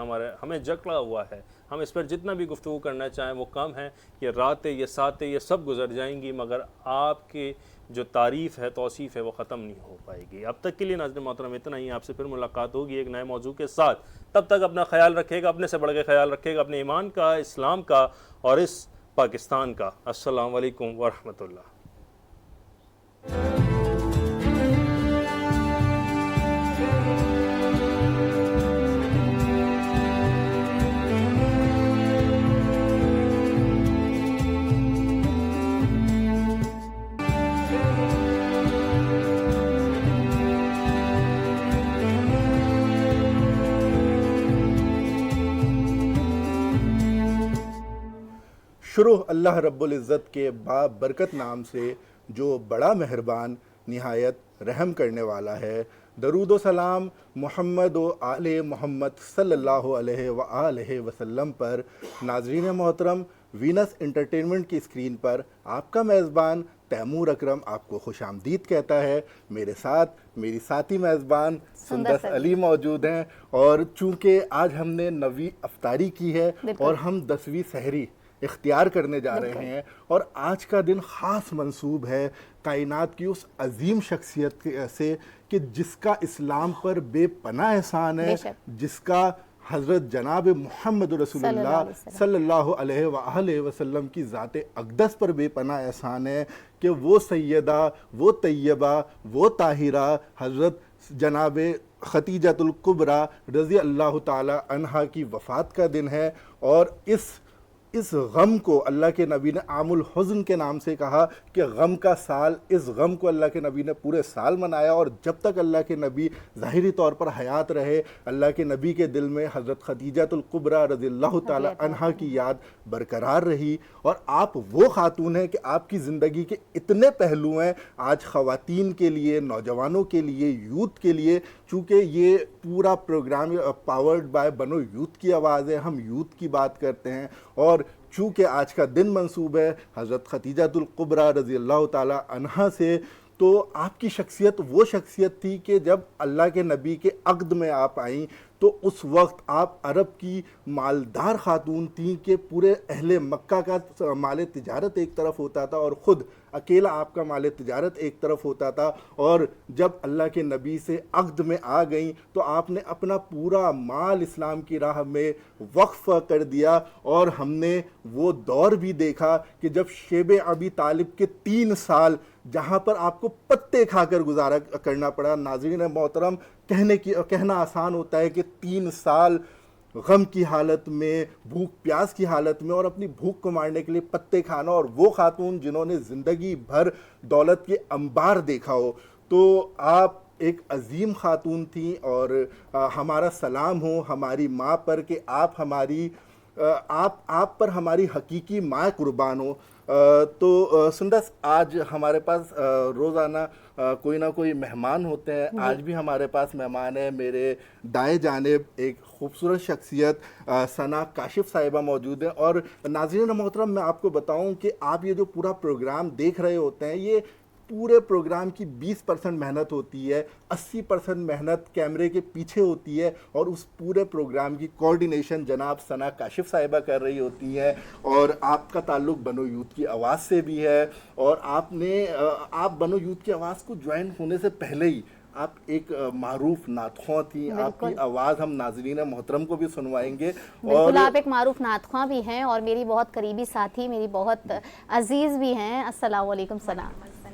ہمیں جکڑا ہوا ہے, ہم اس پر جتنا بھی گفتگو کرنا چاہیں وہ کم ہے. یہ راتیں, یہ ساتیں, یہ سب گزر جائیں گی, مگر آپ کی جو تعریف ہے, توصیف ہے, وہ ختم نہیں ہو پائے گی. اب تک کے لیے ناظرین محترم اتنا ہی, آپ سے پھر ملاقات ہوگی ایک نئے موضوع کے ساتھ. تب تک اپنا خیال رکھے گا, اپنے سے بڑھ کے خیال رکھے گا, اپنے ایمان کا, اسلام کا اور اس پاکستان کا. السلام علیکم ورحمۃ اللہ. شروع اللہ رب العزت کے بابرکت نام سے جو بڑا مہربان نہایت رحم کرنے والا ہے. درود و سلام محمد و آل محمد صلی اللہ علیہ وآلہ وسلم پر. ناظرین محترم, وینس انٹرٹینمنٹ کی اسکرین پر آپ کا میزبان تیمور اکرم آپ کو خوش آمدید کہتا ہے. میرے ساتھ میری ساتھی میزبان سندس علی موجود ہیں, اور چونکہ آج ہم نے 9ویں افطاری کی ہے اور ہم 10ویں سحری اختیار کرنے جا رہے ہیں, اور آج کا دن خاص منسوب ہے کائنات کی اس عظیم شخصیت سے کہ جس کا اسلام پر بے پناہ احسان ہے, جس کا حضرت جناب محمد رسول اللہ صلی اللہ علیہ وآلہ وسلم کی ذات اقدس پر بے پناہ احسان ہے کہ وہ سیدہ, وہ طیبہ, وہ طاہرہ حضرت جناب خدیجۃ الکبریٰ رضی اللہ تعالی عنہا کی وفات کا دن ہے. اور اس غم کو اللہ کے نبی نے عام الحزن کے نام سے کہا کہ غم کا سال, اس غم کو اللہ کے نبی نے پورے سال منایا, اور جب تک اللہ کے نبی ظاہری طور پر حیات رہے, اللہ کے نبی کے دل میں حضرت خدیجۃ الکبریٰ رضی اللہ تعالی عنہا کی یاد برقرار رہی. اور آپ وہ خاتون ہیں کہ آپ کی زندگی کے اتنے پہلو ہیں. آج خواتین کے لیے, نوجوانوں کے لیے, یوتھ کے لیے, چونکہ یہ پورا پروگرام پاورڈ بائی بنو یوتھ کی آواز ہے, ہم یوتھ کی بات کرتے ہیں, اور چونکہ آج کا دن منسوب ہے حضرت خدیجۃ الکبریٰ رضی اللہ تعالی عنہا سے, تو آپ کی شخصیت وہ شخصیت تھی کہ جب اللہ کے نبی کے عقد میں آپ آئیں تو اس وقت آپ عرب کی مالدار خاتون تھیں کہ پورے اہل مکہ کا مال تجارت ایک طرف ہوتا تھا اور خود اکیلا آپ کا مال تجارت ایک طرف ہوتا تھا. اور جب اللہ کے نبی سے عقد میں آ گئیں تو آپ نے اپنا پورا مال اسلام کی راہ میں وقف کر دیا, اور ہم نے وہ دور بھی دیکھا کہ جب شیب ابی طالب کے 3 سال جہاں پر آپ کو پتے کھا کر گزارا کرنا پڑا. ناظرین محترم, کہنا آسان ہوتا ہے کہ 3 سال غم کی حالت میں, بھوک پیاس کی حالت میں, اور اپنی بھوک کو مارنے کے لیے پتے کھانا, اور وہ خاتون جنہوں نے زندگی بھر دولت کے انبار دیکھا ہو, تو آپ ایک عظیم خاتون تھیں. اور ہمارا سلام ہو ہماری ماں پر کہ آپ پر ہماری حقیقی ماں قربان ہو. تو سندس, آج ہمارے پاس روزانہ کوئی نہ کوئی مہمان ہوتے ہیں. آج بھی ہمارے پاس مہمان ہیں. میرے دائیں جانب ایک خوبصورت شخصیت ثنا کاشف صاحبہ موجود ہیں. اور ناظرین محترم, میں آپ کو بتاؤں کہ آپ یہ جو پورا پروگرام دیکھ رہے ہوتے ہیں, یہ پورے پروگرام کی 20% محنت ہوتی ہے, 80% محنت کیمرے کے پیچھے ہوتی ہے, اور اس پورے پروگرام کی کوارڈینیشن جناب ثنا کاشف صاحبہ کر رہی ہوتی ہیں. اور آپ کا تعلق بنو یوتھ کی آواز سے بھی ہے, اور آپ بنو یوتھ کی آواز کو جوائن ہونے سے پہلے ہی آپ ایک معروف نعت خواں تھیں. آپ کی آواز ہم ناظرین محترم کو بھی سنوائیں گے. بالکل, آپ ایک معروف نعت خواں بھی ہیں اور میری بہت قریبی ساتھی, میری بہت عزیز بھی ہیں. السلام علیکم ثنا.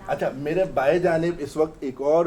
اچھا, میرے بائیں جانب اس وقت ایک اور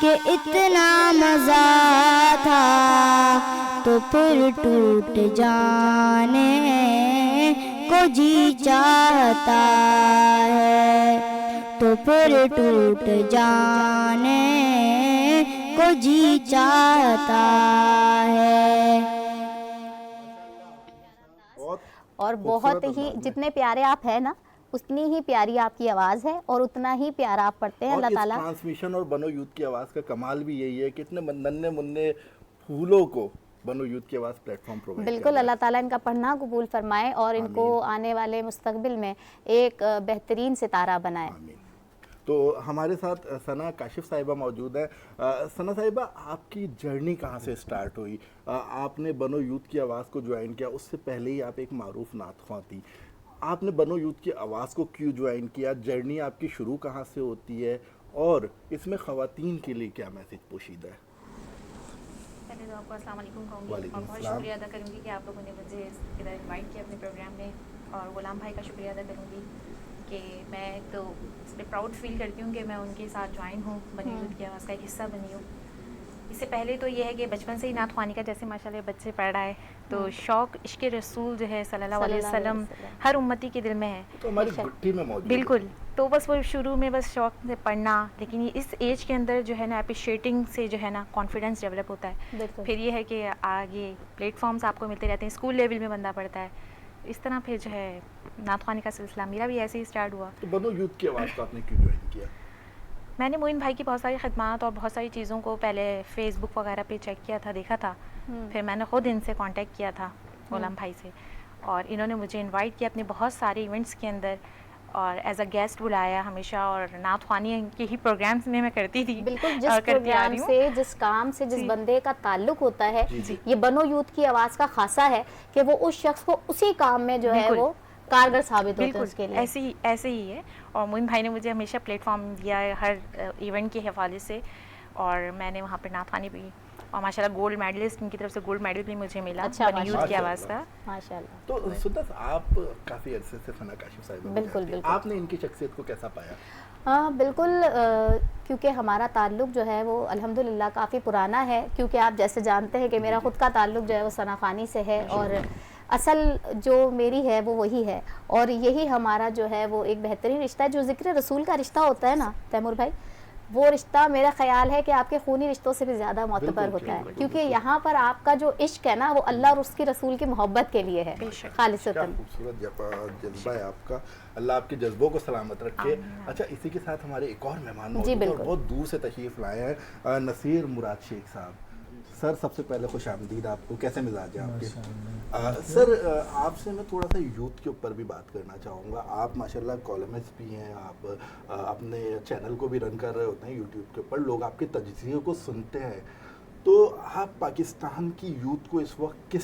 کہ اتنا مزہ تھا تو پھر ٹوٹ جانے کو جی چاہتا ہے، تو پھر ٹوٹ جانے کو جی چاہتا ہے۔ اور بہت ہی جتنے پیارے آپ ہیں نا اتنی ہی پیاری آپ کی آواز ہے اور اتنا ہی پیارا آپ پڑھتے ہیں۔ اللہ تعالیٰ ٹرانسمیشن اور بنو یوتھ کی آواز کا کمال بھی یہی ہے کہ اتنے ننھے منھے پھولوں کو بنو یوتھ کی آواز پلیٹ فارم پرووائڈ بالکل، اللہ تعالیٰ ان کا پڑھنا قبول فرمائے اور ان کو آنے والے مستقبل میں ایک بہترین ستارہ بنائے۔ آمین۔ تو ہمارے ساتھ ثنا کاشف صاحبہ موجود ہیں۔ ثنا صاحبہ، آپ کی جرنی کہاں سے سٹارٹ ہوئی؟ آپ نے بنو یوتھ کی آواز کو جوائن کیا، اس سے پہلے ہی آپ ایک معروف نعت خواں تھی، آپ نے بنو یوتھ کی آواز کو کیوں جوائن کیا؟ جرنی آپ کی شروع کہاں سے ہوتی ہے اور اس میں خواتین کے لیے کیا میسج پوشیدہ ہے؟ پہلے تو آپ کو السلام علیکم کہوں گی اور بہت شکریہ ادا کروں گی کہ آپ لوگوں نے مجھے ادھر انوائٹ کیا اپنے پروگرام میں، اور غلام بھائی کا شکریہ ادا کروں گی کہ میں تو اس پہ پراؤڈ فیل کرتی ہوں کہ میں ان کے ساتھ جوائن ہوں، بنو یوتھ کی آواز کا ایک حصہ بنی ہوں۔ اس سے پہلے تو یہ ہے کہ بچپن سے ہی نعت خوانی کا جیسے ماشاءاللہ بچے پڑھ رہا ہے تو شوق عشق رسول جو ہے صلی اللہ علیہ وسلم ہر امتی کے دل میں ہے، تو ہماری گٹھی میں موجود ہے۔ بالکل۔ تو بس وہ شروع میں بس شوق سے پڑھنا، لیکن اس ایج کے اندر جو ہے نا اپریشیٹنگ سے جو ہے نا کانفیڈنس ڈیولپ ہوتا ہے، پھر یہ ہے کہ آگے پلیٹ فارمز آپ کو ملتے رہتے ہیں، اسکول لیول میں بندہ پڑھتا ہے، اس طرح پھر جو ہے نعت خوانی کا سلسلہ میرا بھی ایسے ہی اسٹارٹ ہوا۔ تو بنو یوتھ کی آواز کو آپ نے کیوں جوائن کیا؟ میں نے معین بھائی کی بہت ساری خدمات اور بہت ساری چیزوں کو پہلے فیس بک وغیرہ پہ چیک کیا تھا، دیکھا تھا، پھر میں نے خود ان سے کانٹیکٹ کیا تھا، غلام بھائی سے، اور انہوں نے مجھے انوائٹ کیا اپنے بہت سارے ایونٹس کے اندر اور ایز اے گیسٹ بلایا ہمیشہ، اور نعت خوانی کے ہی پروگرامس میں کر,تی تھی۔ بالکل، جس پروگرام سے، جس کام سے، جس بندے کا تعلق ہوتا ہے، یہ بنو یوتھ کی آواز کا خاصہ ہے کہ وہ اس شخص کو اسی کام میں جو ہے وہ کارگر ثابت ہوتے ہیں اس کے لیے۔ ایسے ہی ہے، اور معین بھائی نے مجھے ہمیشہ پلیٹ فارم دیا ہے ہر ایونٹ کے حوالے سے، اور میں نے وہاں پہ نعت خوانی بھی، اور ماشاءاللہ گولڈ میڈلسٹ ان کی طرف سے گولڈ میڈل بھی مجھے ملا بنو یوتھ کی آواز کا۔ ماشاءاللہ۔ تو سدس، آپ کافی عرصے سے ثنا کاشف صاحبہ، بالکل، آپ نے ان کی شخصیت کو کیسا پایا؟ ہاں بالکل، کیونکہ ہمارا تعلق جو ہے وہ الحمدللہ کافی پرانا ہے، کیونکہ آپ جیسے جانتے ہیں کہ میرا خود کا تعلق جو ہے وہ ثنا خوانی سے ہے، اور اصل جو میری ہے وہ وہی ہے، اور یہی ہمارا جو ہے وہ ایک بہترین رشتہ ہے۔ جو ذکر رسول کا رشتہ ہوتا ہے نا تیمور بھائی، وہ رشتہ میرا خیال ہے کہ آپ کے خونی رشتوں سے بھی زیادہ معتبر ہوتا ہے، کیونکہ یہاں پر آپ کا جو عشق ہے نا وہ اللہ اور اس کی رسول کی محبت کے لیے ہے خالصتاً۔ خوبصورت جذبہ ہے آپ کا، اللہ آپ کے جذبوں کو سلامت رکھے۔ اچھا، اسی کے ساتھ ہمارے ایک اور مہمان موجود ہیں، بہت دور سے تشریف لائے ہیں، نصیر مراد شیخ صاحب۔ سر، سب سے پہلے خوش آمدید آپ کو، کیسے مزاج ہیں آپ کے؟ سر، آپ سے میں تھوڑا سا یوتھ کے اوپر بھی بات کرنا چاہوں گا۔ آپ ماشاءاللہ کالمسٹ بھی ہیں، آپ اپنے چینل کو بھی رن کر رہے ہوتے ہیں یوٹیوب کے اوپر، لوگ آپ کے تجزیے کو سنتے ہیں، تو آپ پاکستان کی یوتھ کو اس وقت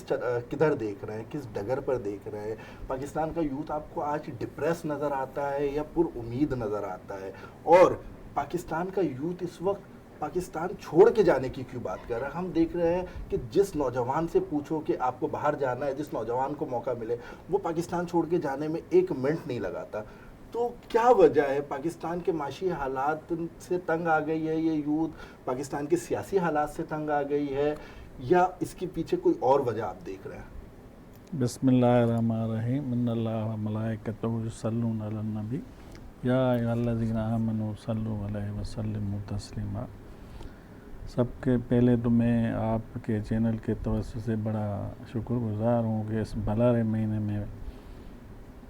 کدھر دیکھ رہے ہیں، کس ڈگر پر دیکھ رہے ہیں؟ پاکستان کا یوتھ آپ کو آج ڈپریس نظر آتا ہے یا پر امید نظر آتا ہے؟ اور پاکستان کا یوتھ اس وقت پاکستان چھوڑ کے جانے کی کیوں بات کر رہا ہے؟ ہم دیکھ رہے ہیں کہ جس نوجوان سے پوچھو کہ آپ کو باہر جانا ہے، جس نوجوان کو موقع ملے وہ پاکستان چھوڑ کے جانے میں ایک منٹ نہیں لگاتا۔ تو کیا وجہ ہے؟ پاکستان کے معاشی حالات سے تنگ آ گئی ہے یہ یوتھ، پاکستان کے سیاسی حالات سے تنگ آ گئی ہے، یا اس کے پیچھے کوئی اور وجہ آپ دیکھ رہے ہیں؟ بسم اللہ الرحمن الرحیم، ان اللہ و ملائکتہ یصلون علی النبی یا ایھا الذین آمنوا صلوا علیہ وسلموا تسلیما۔ سب کے پہلے تو میں آپ کے چینل کے توسط سے بڑا شکر گزار ہوں کہ اس بھلارے مہینے میں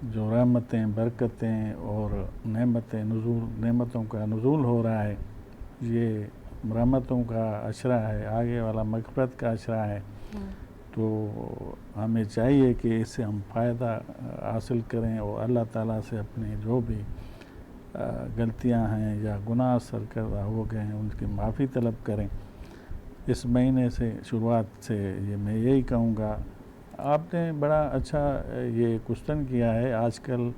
جو رحمتیں، برکتیں اور نعمتوں کا نزول ہو رہا ہے، یہ رحمتوں کا عشرہ ہے، آگے والا مغفرت کا عشرہ ہے، تو ہمیں چاہیے کہ اس سے ہم فائدہ حاصل کریں اور اللہ تعالیٰ سے اپنے جو بھی غلطیاں ہیں یا گناہ سرکردہ ہو گئے ہیں ان کی معافی طلب کریں۔ اس مہینے سے شروعات سے یہ میں یہی کہوں گا۔ آپ نے بڑا اچھا یہ کوشچن کیا ہے، آج کل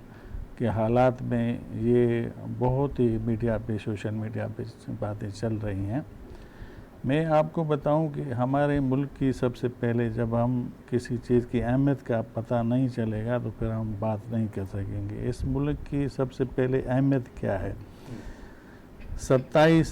کے حالات میں یہ بہت ہی میڈیا پہ، سوشل میڈیا پہ باتیں چل رہی ہیں۔ میں آپ کو بتاؤں کہ ہمارے ملک کی سب سے پہلے جب ہم کسی چیز کی اہمیت کا پتہ نہیں چلے گا تو پھر ہم بات نہیں کر سکیں گے۔ اس ملک کی سب سے پہلے اہمیت کیا ہے؟ 27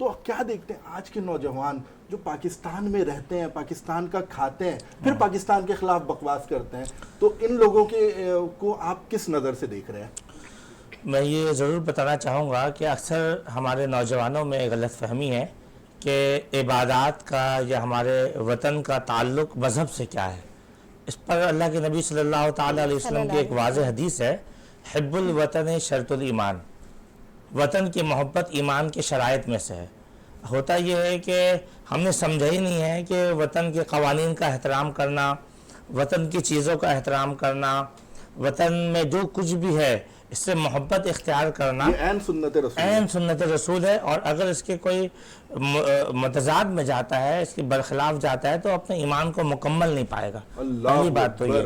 تو کیا دیکھتے ہیں آج کے نوجوان جو پاکستان میں رہتے ہیں, پاکستان کا کھاتے ہیں, پھر پاکستان کے خلاف بکواس کرتے ہیں, تو ان لوگوں کو آپ کس نظر سے دیکھ رہے ہیں؟ میں یہ ضرور بتانا چاہوں گا کہ اکثر ہمارے نوجوانوں میں غلط فہمی ہے کہ عبادات کا یا ہمارے وطن کا تعلق مذہب سے کیا ہے. اس پر اللہ کے نبی صلی اللہ تعالیٰ علیہ وسلم کی ایک واضح حدیث ہے, حب الوطن شرط الایمان, وطن کی محبت ایمان کے شرائط میں سے ہے. ہوتا یہ ہے کہ ہم نے سمجھا ہی نہیں ہے کہ وطن کے قوانین کا احترام کرنا, وطن کی چیزوں کا احترام کرنا, وطن میں جو کچھ بھی ہے اس سے محبت اختیار کرنا یہ عین سنت رسول ہے. اور اگر اس کے کوئی متضاد میں جاتا ہے, اس کے برخلاف جاتا ہے, تو اپنے ایمان کو مکمل نہیں پائے گا. پہلی بات تو یہ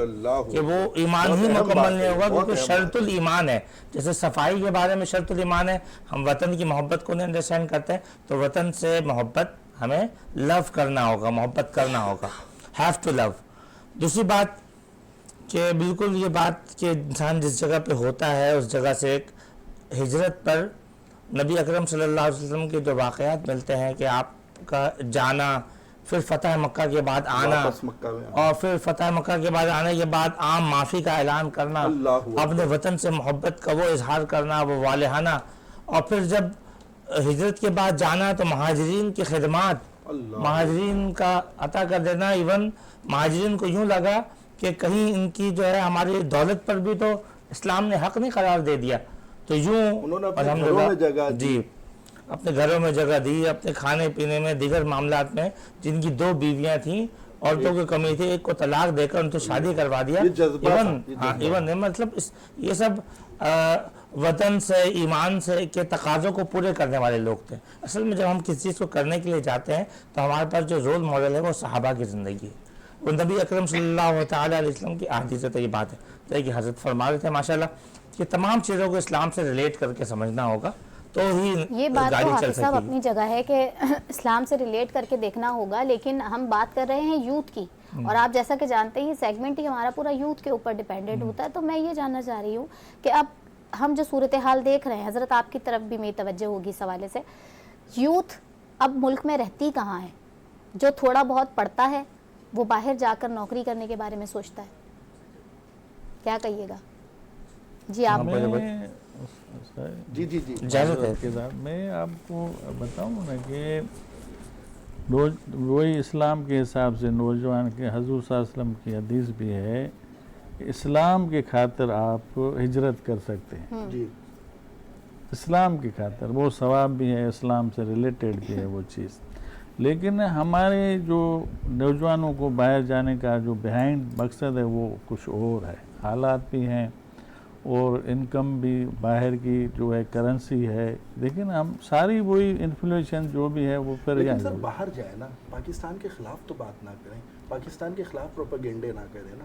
کہ وہ ایمان ہی مکمل نہیں ہوگا, کیونکہ شرط الایمان ہے. جیسے صفائی کے بارے میں شرط الایمان ہے, ہم وطن کی محبت کو نہیں انڈرسٹینڈ کرتے ہیں, تو وطن سے محبت ہمیں لو کرنا ہوگا, محبت کرنا ہوگا, ہیو ٹو لو. دوسری بات کہ بالکل یہ بات کہ انسان جس جگہ پہ ہوتا ہے اس جگہ سے ایک ہجرت پر نبی اکرم صلی اللہ علیہ وسلم کے جو واقعات ملتے ہیں کہ آپ کا جانا, پھر فتح مکہ کے بعد آنا, اور پھر فتح مکہ کے بعد آنے کے بعد عام معافی کا اعلان کرنا, اپنے وطن سے محبت کا وہ اظہار کرنا, وہ والہانہ, اور پھر جب ہجرت کے بعد جانا تو مہاجرین کی خدمات, مہاجرین کا عطا کر دینا. ایون مہاجرین کو یوں لگا کہ کہیں ان کی جو ہے ہماری دولت پر بھی تو اسلام نے حق نہیں قرار دے دیا, تو یوں الحمدللہ جی اپنے گھروں میں جگہ دی, اپنے کھانے پینے میں, دیگر معاملات میں. جن کی 2 بیویاں تھیں, عورتوں کی کمی تھی, ایک کو طلاق دے کر ان سے شادی کروا دیا. ایون مطلب یہ سب وطن سے, ایمان سے کے تقاضوں کو پورے کرنے والے لوگ تھے. اصل میں جب ہم کسی چیز کو کرنے کے لیے جاتے ہیں تو ہمارے پاس جو رول ماڈل ہے وہ صحابہ کی زندگی ہے, وہ نبی اکرم صلی اللہ تعالیٰ علیہ وسلم کی احادیث ہے. یہ بات ہے تو کہ حضرت فرما رہے تھے ماشاءاللہ کہ تمام چیزوں کو اسلام سے ریلیٹ کر کے سمجھنا ہوگا تو ہی یہ بات تو حافظ صاحب اپنی جگہ ہے کہ اسلام سے ریلیٹ کر کے دیکھنا ہوگا, لیکن ہم بات کر رہے ہیں یوتھ کی, اور آپ جیسا کہ جانتے ہیں یہ سیگمنٹ ہی ہمارا پورا یوتھ کے اوپر ڈیپینڈنٹ ہوتا ہے. تو میں یہ جاننا چاہ رہی ہوں کہ اب ہم جو صورتحال دیکھ رہے ہیں, حضرت آپ کی طرف بھی میری توجہ ہوگی اس حوالے سے, یوتھ اب ملک میں رہتی کہاں ہے؟ جو تھوڑا بہت پڑھتا ہے وہ باہر جا کر نوکری کرنے کے بارے میں سوچتا ہے, کیا کہیے گا؟ جی آپ میں آپ کو بتاؤں نا کہ وہی اسلام کے حساب سے نوجوان کے حضور صلی اللہ علیہ وسلم کی حدیث بھی ہے کہ اسلام کی خاطر آپ ہجرت کر سکتے ہیں. اسلام کی خاطر وہ ثواب بھی ہے, اسلام سے ریلیٹڈ بھی ہے وہ چیز. لیکن ہمارے جو نوجوانوں کو باہر جانے کا جو بیہائنڈ مقصد ہے وہ کچھ اور ہے. حالات بھی ہیں اور انکم بھی باہر کی جو ہے کرنسی ہے, لیکن ہم ساری وہی انفلیشن جو بھی ہے وہ پھر لیکن سر باہر جائے نا, پاکستان کے خلاف تو بات نہ کریں, پاکستان کے خلاف پروپیگنڈے نہ کریں نا.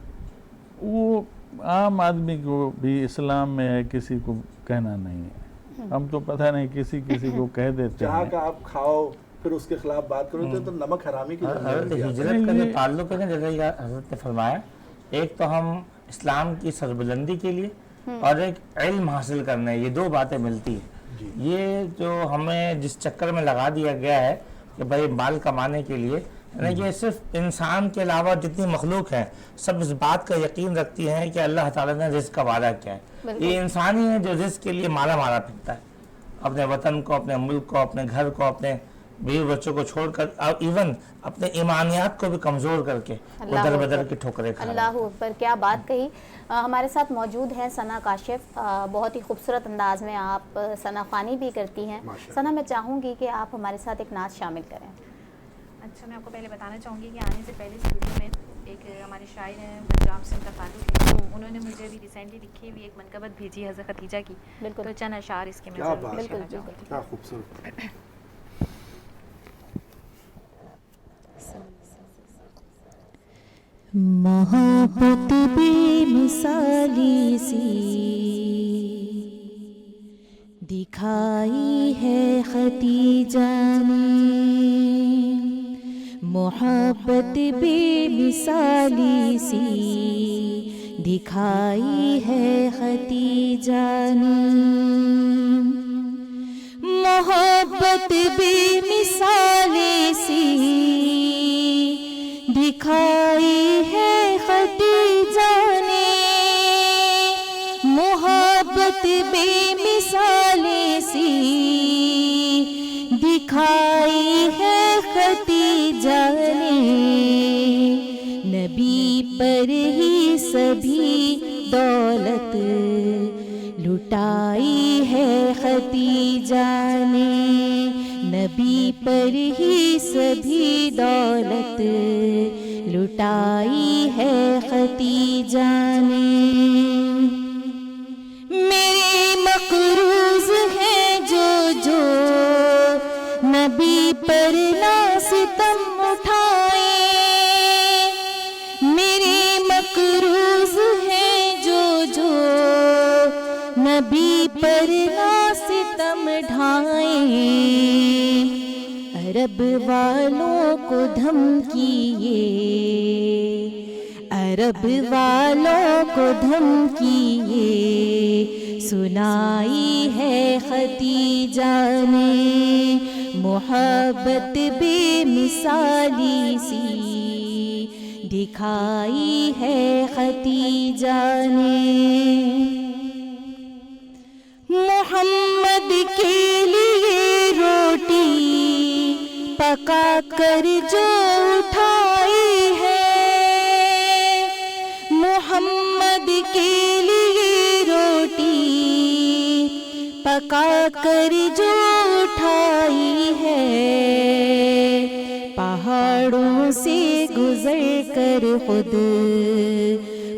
وہ عام آدمی کو بھی اسلام میں ہے کسی کو کہنا نہیں ہے. ہم تو پتہ نہیں کسی کو کہہ دیتے ہیں جہاں کا آپ کھاؤ پھر اس کے خلاف بات کرو تو نمک حرامی کی ہجرت کا جو تعلق ہے نا, جیسے حضرت نے فرمایا, ایک تو ہم اسلام کی سربلندی کے لیے اور ایک علم حاصل کرنا ہے, یہ 2 باتیں ملتی ہیں. یہ جو ہمیں جس چکر میں لگا دیا گیا ہے کہ بھائی مال کمانے کے لیے, یہ صرف انسان کے علاوہ جتنی مخلوق ہیں سب اس بات کا یقین رکھتی ہیں کہ اللہ تعالیٰ نے رزق کا وعدہ کیا ہے. یہ انسان ہی ہے جو رزق کے لیے مالا مالا پھرتا ہے, اپنے وطن کو, اپنے ملک کو, اپنے گھر کو, اپنے بیوی بچوں کو چھوڑ کر, اور ایون اپنے ایمانیات کو بھی کمزور کر کے ادھر بدر کی ٹھوکریں کھا. اللہ اکبر, کیا بات کہی. ہمارے ساتھ موجود ہیں ثنا کاشف, بہت ہی خوبصورت انداز میں آپ ثنا خوانی بھی کرتی ہیں. ثنا, میں چاہوں گی کہ آپ ہمارے ساتھ ایک نعت شامل کریں. اچھا, میں آپ کو پہلے بتانا چاہوں گی کہ آنے سے پہلے اسٹوڈیو میں ایک ہمارے شاعر ہیں پنجاب سے, ان کا تعلق ہے, انہوں نے مجھے ابھی ریسنٹلی لکھی ہوئی ایک منقبت بھیجی حضرت خدیجہ کی, تو چند اشعار اس کے میں بالکل کیا خوبصورت. محبت بے مثالی سی دکھائی ہے خدیجہ نے, محبت بے مثالی سی دکھائی ہے خدیجہ نے. محبت بے مثال سی دکھائی ہے خدیجہ نے، محبت بے مثال سی دکھائی ہے خدیجہ نے، نبی پر ہی سبھی دولت لٹائی ہے خدیجہ نے، نبی پر ہی سبھی دولت لٹائی ہے خدیجہ نے۔ میرے مقروض ہیں جو نبی پر نہ ستم اٹھائے، میرے مقروض ہیں جو نبی پر نہ ستم ڈھائیں، عرب والوں کو دھمکیے، عرب والوں کو دھمکیے سنائی ہے خدیجہ نے، محبت بے مثالی سی دکھائی ہے خدیجہ نے۔ محمد کے لیے روٹی پکا کر جو اٹھائی ہے، محمد کے لیے روٹی پکا کر جو اٹھائی ہے، پہاڑوں سے گزر کر خود،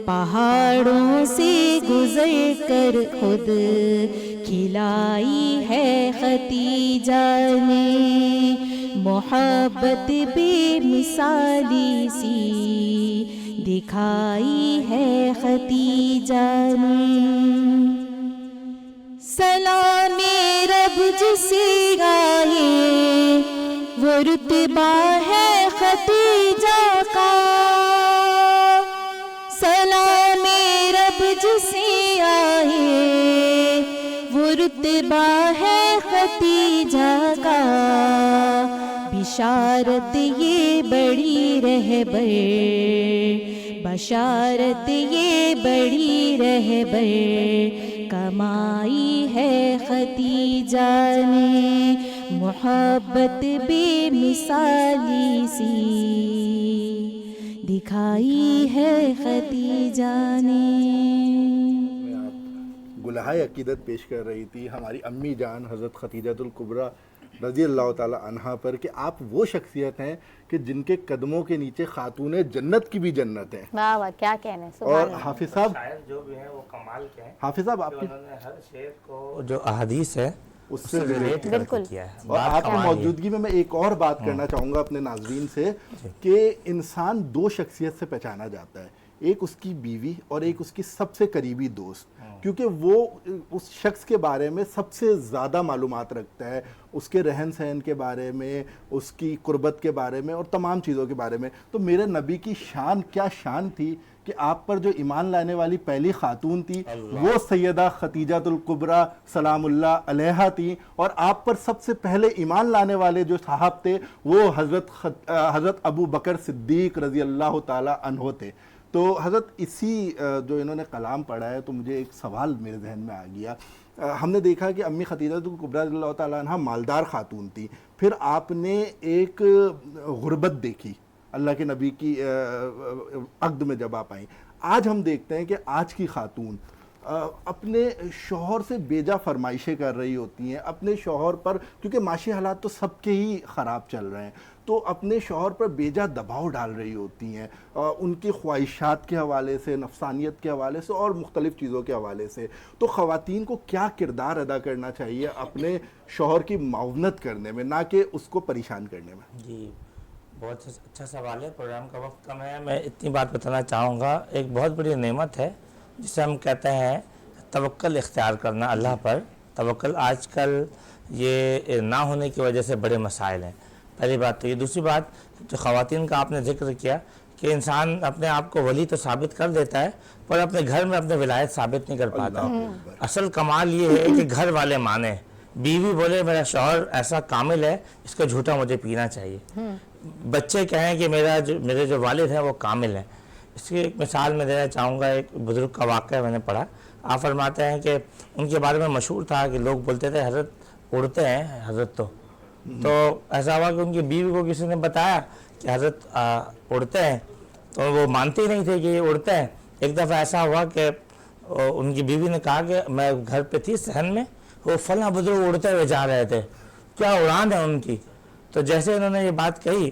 پہاڑوں سے گزر کر خود کھلائی ہے خدیجہ نے، محبت بے مثالی سی دکھائی ہے خدیجہ نے۔ سلام رب جسے آئے وہ رتبہ ہے خدیجہ کا، سلام رب جسے آئے وہ رتبہ ہے خدیجہ کا، بشارت یہ بڑی رہبر، بشارت یہ بڑی رہبر کمائی ہے خدیجہ نے، محبت بے مثالی سی دکھائی ہے خدیجہ نے۔ آپ گلہائے عقیدت پیش کر رہی تھی ہماری امی جان حضرت خدیجۃ الکبریٰ رضی اللہ تعالی عنہا پر کہ آپ وہ شخصیت ہیں کہ جن کے قدموں کے نیچے خاتون جنت کی بھی جنت ہے۔ واہ واہ کیا کہنے، اور حافظ صاحب شاعر جو بھی ہیں وہ کمال کے ہیں، حافظ صاحب آپ کی انہوں نے ہر شعر کو جو احادیث ہے اس سے ریلیٹ بالکل کیا ہے۔ اور آپ کی موجودگی میں ایک اور بات کرنا چاہوں گا اپنے ناظرین سے کہ انسان دو شخصیت سے پہچانا جاتا ہے، ایک اس کی بیوی اور ایک اس کی سب سے قریبی دوست، کیونکہ وہ اس شخص کے بارے میں سب سے زیادہ معلومات رکھتا ہے، اس کے رہن سہن کے بارے میں، اس کی قربت کے بارے میں اور تمام چیزوں کے بارے میں۔ تو میرے نبی کی شان کیا شان تھی کہ آپ پر جو ایمان لانے والی پہلی خاتون تھی وہ سیدہ خدیجۃ الکبریٰ سلام اللہ علیہا تھی، اور آپ پر سب سے پہلے ایمان لانے والے جو صحاب تھے وہ حضرت ابو بکر صدیق رضی اللہ تعالی عنہ تھے۔ تو حضرت اسی جو انہوں نے کلام پڑھا ہے تو مجھے ایک سوال میرے ذہن میں آ گیا۔ ہم نے دیکھا کہ امی خدیجۃ الکبریٰ رضی اللہ تعالیٰ عنہ مالدار خاتون تھی، پھر آپ نے ایک غربت دیکھی اللہ کے نبی کی عقد میں جب آپ آئیں۔ آج ہم دیکھتے ہیں کہ آج کی خاتون اپنے شوہر سے بیجا فرمائشیں کر رہی ہوتی ہیں، اپنے شوہر پر، کیونکہ معاشی حالات تو سب کے ہی خراب چل رہے ہیں، تو اپنے شوہر پر بیجا دباؤ ڈال رہی ہوتی ہیں، ان کی خواہشات کے حوالے سے، نفسانیت کے حوالے سے اور مختلف چیزوں کے حوالے سے۔ تو خواتین کو کیا کردار ادا کرنا چاہیے اپنے شوہر کی معاونت کرنے میں، نہ کہ اس کو پریشان کرنے میں؟ جی بہت اچھا سوال ہے، پروگرام کا وقت کم ہے، میں اتنی بات بتانا چاہوں گا۔ ایک بہت بڑی نعمت ہے جسے ہم کہتے ہیں توکل اختیار کرنا اللہ پر۔ توکل آج کل یہ نہ ہونے کی وجہ سے بڑے مسائل ہیں، پہلی بات تو یہ۔ دوسری بات جو خواتین کا آپ نے ذکر کیا کہ انسان اپنے آپ کو ولی تو ثابت کر دیتا ہے پر اپنے گھر میں اپنے ولایت ثابت نہیں کر پاتا۔ اصل کمال یہ ہے کہ گھر والے مانیں بیوی بولے میرا شوہر ایسا کامل ہے اس کا جھوٹا مجھے پینا چاہیے، بچے کہیں کہ میرے جو والد ہیں وہ کامل ہیں۔ اس کی ایک مثال میں دینا چاہوں گا، ایک بزرگ کا واقعہ میں نے پڑھا۔ آپ فرماتے ہیں کہ ان کے بارے میں مشہور تھا کہ لوگ بولتے تھے حضرت اڑتے ہیں حضرت، تو ایسا ہوا کہ ان کی بیوی کو کسی نے بتایا کہ حضرت اڑتے ہیں، تو وہ مانتے ہی نہیں تھے کہ یہ اڑتے ہیں۔ ایک دفعہ ایسا ہوا کہ ان کی بیوی نے کہا کہ میں گھر پہ تھی صحن میں، وہ فلاں بزرگ اڑتے ہوئے جا رہے تھے، کیا اڑان ہے ان کی؟ تو جیسے انہوں نے یہ بات کہی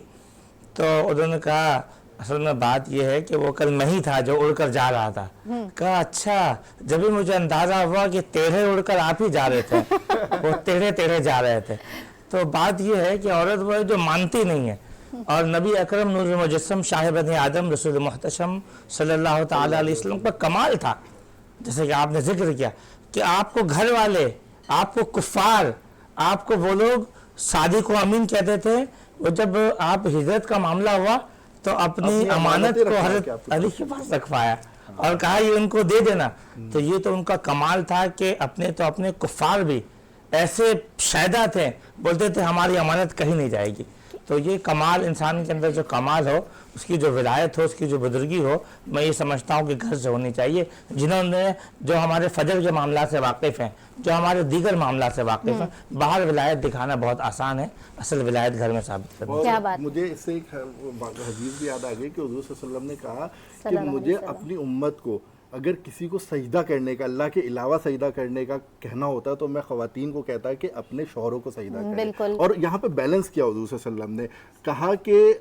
تو انہوں نے کہا اصل میں بات یہ ہے کہ وہ کل میں ہی تھا جو اڑ کر جا رہا تھا۔ کہا اچھا، جبھی مجھے اندازہ ہوا کہ ٹیڑھے اڑ کر آپ ہی جا رہے تھے، وہ ٹیڑھے ٹیڑھے جا رہے تھے۔ تو بات یہ ہے کہ عورت وہ جو مانتی نہیں ہے، اور نبی اکرم نور مجسم شاہ بنی آدم رسول محتشم صلی اللہ تعالیٰ علیہ وسلم کا کمال تھا، جیسے کہ آپ نے ذکر کیا کہ آپ کو گھر والے، آپ کو کفار، آپ کو وہ لوگ صادق و امین کہتے تھے۔ وہ جب آپ ہجرت کا معاملہ ہوا تو اپنی امانت کو حضرت علی کے پاس رکھوایا اور کہا یہ ان کو دے دینا۔ تو یہ تو ان کا کمال تھا کہ اپنے کفار بھی ایسے شائدہ تھے، بولتے تھے ہماری امانت کہیں نہیں جائے گی۔ تو یہ کمال انسان کے اندر جو کمال ہو، اس کی جو ولایت ہو، اس کی جو بزرگی ہو، میں یہ سمجھتا ہوں کہ گھر سے ہونی چاہیے۔ جنہوں نے جو ہمارے فجر کے معاملات سے واقف ہیں، جو ہمارے دیگر معاملات سے واقف ہیں، باہر ولایت دکھانا بہت آسان ہے، اصل ولایت گھر میں ثابت کرنا۔ کیا بات! مجھے اس سے ایک حدیث بھی یاد آ گئی کہ حضور صلی اللہ علیہ وسلم نے کہا کہ مجھے اپنی امت کو اگر کسی کو سجدہ کرنے کا، اللہ کے علاوہ سجدہ کرنے کا کہنا ہوتا تو میں خواتین کو کہتا کہ اپنے شوہروں کو سجدہ کریں۔ اور یہاں پہ بیلنس کیا حضور صلی اللہ علیہ وسلم نے کہا کہ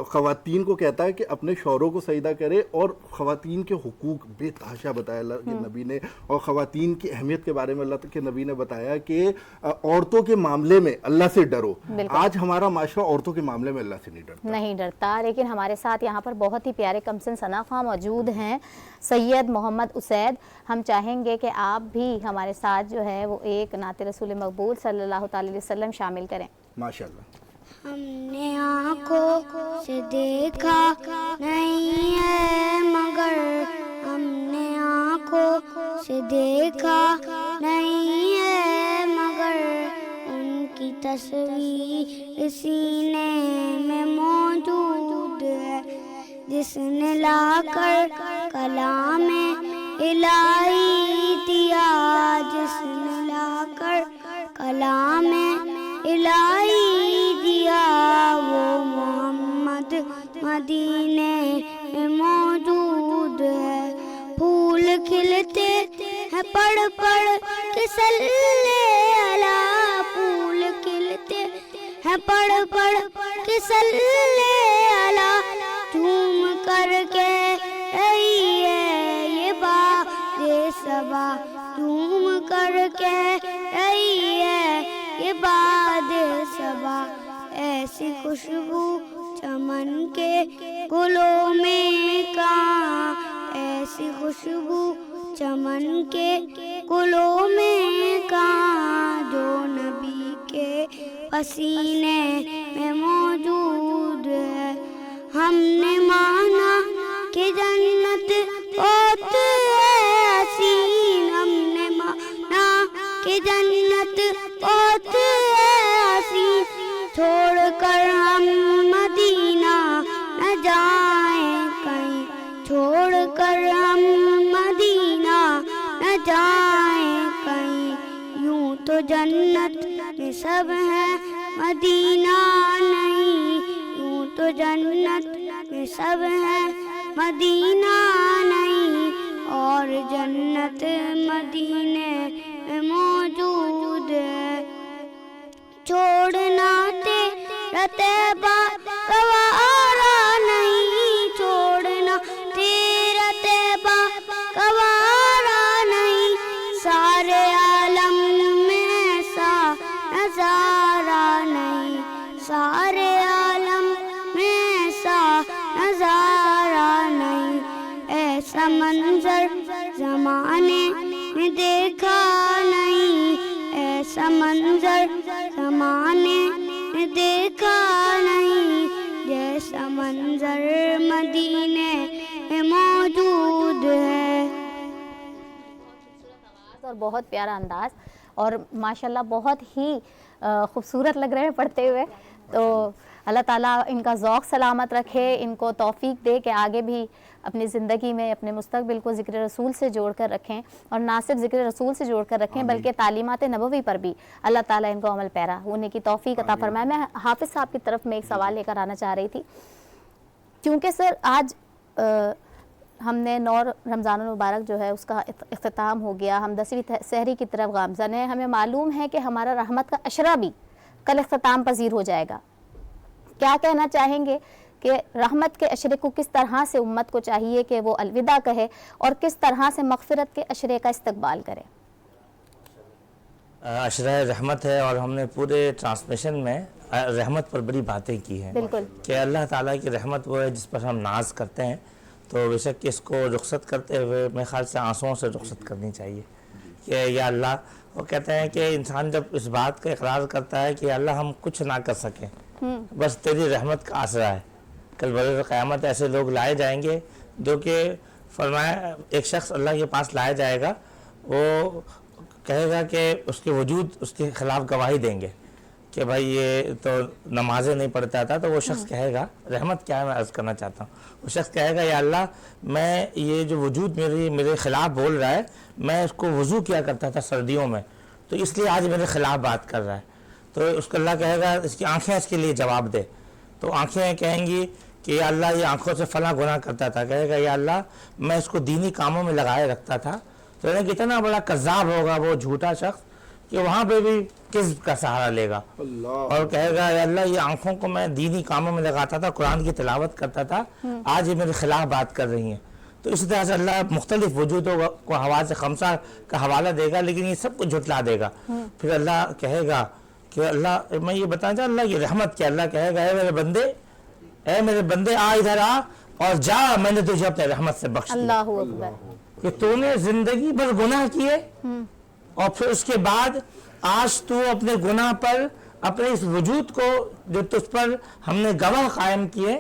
خواتین کو کہتا ہے کہ اپنے شوہروں کو سجدہ کرے، اور خواتین کے حقوق بے تحاشا بتایا اللہ کے نبی نے، اور خواتین کی اہمیت کے بارے میں اللہ کے نبی نے بتایا کہ عورتوں کے معاملے میں اللہ سے ڈرو۔ آج ہمارا معاشرہ عورتوں کے معاملے میں اللہ سے نہیں ڈرتا، لیکن ہمارے ساتھ یہاں پر بہت ہی پیارے کمسن ثناء موجود ہیں، سید محمد اسید۔ ہم چاہیں گے کہ آپ بھی ہمارے ساتھ جو ہے وہ ایک نعت رسول مقبول صلی اللہ تعالی علیہ وسلم شامل کریں۔ ماشاءاللہ۔ ہم نے آنکھوں سے دیکھا نہیں ہے مگر، ہم نے آنکھوں سے دیکھا نہیں ہے مگر، ان کی تصویر سینے میں موجود ہے، جس نے لا کر کلام الہی دیا، جس نے لا کر کلام الہی دیا، وہ محمد مدینے میں موجود ہے۔ پھول کھلتے ہیں پڑھ پڑھ کے صلی علی، پھول کھلتے ہیں پڑھ پڑھ کے صلی علی، جھوم کر کے رہی ہے یہ باد صبا، جھوم کر کے رہی ہے یہ باد صبا، ایسی خوشبو چمن کے گلوں میں کہاں، ایسی خوشبو چمن کے گلوں میں کہاں، جو نبی کے پسینے میں موجود ہے۔ ہم نے مانا کہ جنت بہت ہے حسین، ہم نے مانا کہ جنت بہت ہے حسین، چھوڑ کر ہم مدینہ نہ جائیں کہیں، چھوڑ کر ہم مدینہ نہ جائیں کہیں، یوں تو جنت میں سب ہیں مدینہ نہیں، یوں تو جنت میں سب ہیں مدینہ نہیں، اور جنت مدینے میں موجود ہے۔ چھوڑنا تیرا طیبہ گوارا نہیں، چھوڑنا تیرا طیبہ گوارا نہیں، سارے عالم میں ایسا نظارہ نہیں، سارے عالم میں ایسا نظارہ نہیں، ایسا منظر زمانے میں دیکھا نہیں، ایسا منظر زمانے میں دیکھا نہیں، جیسا منظر مدینے میں موجود ہے۔ اور بہت پیارا انداز، اور ماشاءاللہ بہت ہی خوبصورت لگ رہے ہیں پڑھتے ہوئے. تو اللہ تعالیٰ ان کا ذوق سلامت رکھے، ان کو توفیق دے کہ آگے بھی اپنی زندگی میں اپنے مستقبل کو ذکر رسول سے جوڑ کر رکھیں، اور نہ صرف ذکر رسول سے جوڑ کر رکھیں بلکہ تعلیمات نبوی پر بھی اللہ تعالیٰ ان کو عمل پیرا ہونے کی توفیق عطا فرمائے. میں حافظ صاحب کی طرف میں ایک سوال لے کر آنا چاہ رہی تھی، کیونکہ سر آج ہم نے 9 رمضان المبارک جو ہے اس کا اختتام ہو گیا، ہم 10ویں سحری کی طرف گامزن ہیں. ہمیں معلوم ہے کہ ہمارا رحمت کا عشرہ بھی کل اختتام پذیر ہو جائے گا. کیا کہنا چاہیں گے کہ رحمت کے عشرے کو کس طرح سے امت کو چاہیے کہ وہ الوداع کہے اور کس طرح سے مغفرت کے عشرے کا استقبال کرے؟ عشرہ رحمت ہے، اور ہم نے پورے ٹرانسمیشن میں رحمت پر بڑی باتیں کی ہیں بالکل کہ اللہ تعالیٰ کی رحمت وہ ہے جس پر ہم ناز کرتے ہیں. تو بے شک اس کو رخصت کرتے ہوئے میرے خیال سے آنسوؤں سے رخصت کرنی چاہیے کہ یا اللہ. وہ کہتے ہیں کہ انسان جب اس بات کا اقرار کرتا ہے کہ اللہ ہم کچھ نہ کر سکیں، بس تیری رحمت کا آسرا ہے. کل بروز قیامت ایسے لوگ لائے جائیں گے جو کہ فرمایا ایک شخص اللہ کے پاس لایا جائے گا، وہ کہے گا کہ اس کے وجود اس کے خلاف گواہی دیں گے کہ بھائی یہ تو نمازیں نہیں پڑھتا تھا. تو وہ شخص کہے گا، رحمت کیا ہے میں عرض کرنا چاہتا ہوں، وہ شخص کہے گا یا اللہ میں یہ جو وجود میرے خلاف بول رہا ہے، میں اس کو وضو کیا کرتا تھا سردیوں میں، تو اس لیے آج میرے خلاف بات کر رہا ہے. تو اس کو اللہ کہے گا اس کی آنکھیں اس کے لیے جواب دے. تو آنکھیں کہیں گی کہ یا اللہ یہ آنکھوں سے فلاں گناہ کرتا تھا. کہے گا یا اللہ میں اس کو دینی کاموں میں لگائے رکھتا تھا. تو کتنا بڑا کذاب ہوگا وہ جھوٹا شخص کہ وہاں پہ بھی کذب کا سہارا لے گا اور کہے گا یا اللہ یہ آنکھوں کو میں دینی کاموں میں لگاتا تھا، قرآن کی تلاوت کرتا تھا، آج یہ میرے خلاف بات کر رہی ہیں. تو اسی طرح سے اللہ مختلف وجودوں کو حواس خمسہ کا حوالہ دے گا، لیکن یہ سب کو جھٹلا دے گا. پھر اللہ کہے گا کہ اللہ میں یہ بتانا چاہتا اللہ یہ رحمت کیا. اللہ کہے گا اے میرے بندے آ ادھر آ اور جا، میں نے تجھے اپنے رحمت سے بخش دیا. اللہ اکبر. کہ تو نے زندگی بھر گناہ کیے اور پھر اس کے بعد آج تو اپنے گناہ پر اپنے اس وجود کو جو تجھ پر ہم نے گواہ قائم کیے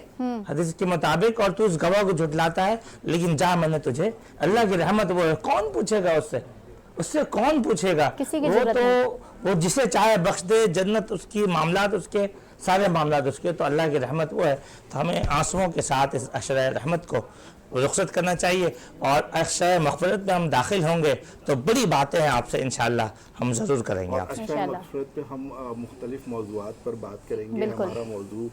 حدیث کے مطابق، اور تو اس گواہ کو جھٹلاتا ہے. لیکن جا میں نے تجھے، اللہ کی رحمت وہ ہے، کون پوچھے گا اس سے کون پوچھے گا؟ وہ تو وہ جسے چاہے بخش دے، جنت اس کی، معاملات اس کے، سارے معاملات اس کے. تو اللہ کی رحمت وہ ہے. تو ہمیں آنسوؤں کے ساتھ اس عشرہ رحمت کو رخصت کرنا چاہیے، اور عشرہ مغفرت میں ہم داخل ہوں گے تو بڑی باتیں ہیں آپ سے انشاءاللہ ہم ضرور کریں گے. آپ سے عشرہ مغفرت پہ ہم مختلف موضوعات پر بات کریں گے. ہمارا موضوع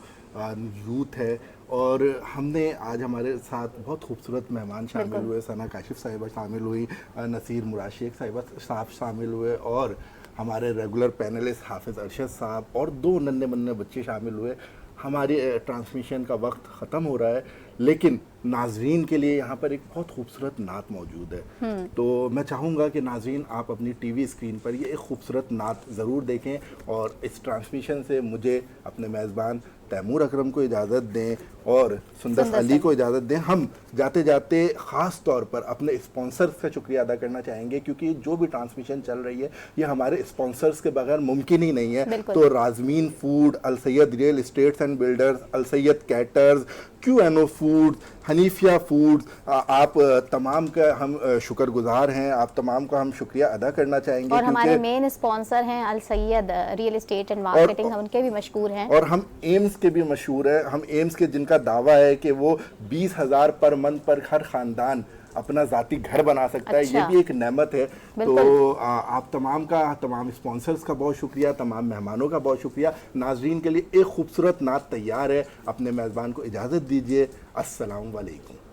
یوتھ ہے، اور ہم نے آج ہمارے ساتھ بہت خوبصورت مہمان شامل ہوئے. ثنا کاشف صاحبہ شامل ہوئی، نصیر مراد شیخ صاحب شامل ہوئے، اور ہمارے ریگولر پینلسٹ حافظ ارشد صاحب، اور 2 ننھے منھے بچے شامل ہوئے. ہماری ٹرانسمیشن کا وقت ختم ہو رہا ہے، لیکن ناظرین کے لیے یہاں پر ایک بہت خوبصورت نعت موجود ہے. تو میں چاہوں گا کہ ناظرین آپ اپنی ٹی وی اسکرین پر یہ ایک خوبصورت نعت ضرور دیکھیں، اور اس ٹرانسمیشن سے مجھے اپنے میزبان تیمور اکرم کو اجازت دیں اور سندس علی کو اجازت دیں. ہم جاتے جاتے خاص طور پر اپنے اسپانسرز کا شکریہ ادا کرنا چاہیں گے، کیونکہ جو بھی ٹرانسمیشن چل رہی ہے یہ ہمارے اسپانسرز کے بغیر ممکن ہی نہیں ہے. تو Razmeen food, Al Syed real estates and builders, Al Syed caterers, QNO food, Hanifia food, آپ تمام کا ہم شکر گزار ہیں. آپ تمام کا ہم شکریہ ادا کرنا چاہیں گے، اور ہمارے مین اسپانسر ہیں السید ریئل اسٹیٹ اینڈ مارکیٹنگ، ہم ان کے بھی مشکور ہیں، اور ہم ایمز کے بھی مشہور ہیں. ہم ایمز کے جن کا دعویٰ ہے کہ وہ 20,000 پر منتھ پر ہر خاندان اپنا ذاتی گھر بنا سکتا ہے. یہ بھی ایک نعمت ہے. تو آپ تمام کا، تمام اسپانسرز کا بہت شکریہ، تمام مہمانوں کا بہت شکریہ. ناظرین کے لیے ایک خوبصورت نعت تیار ہے. اپنے میزبان کو اجازت دیجیے. السلام علیکم.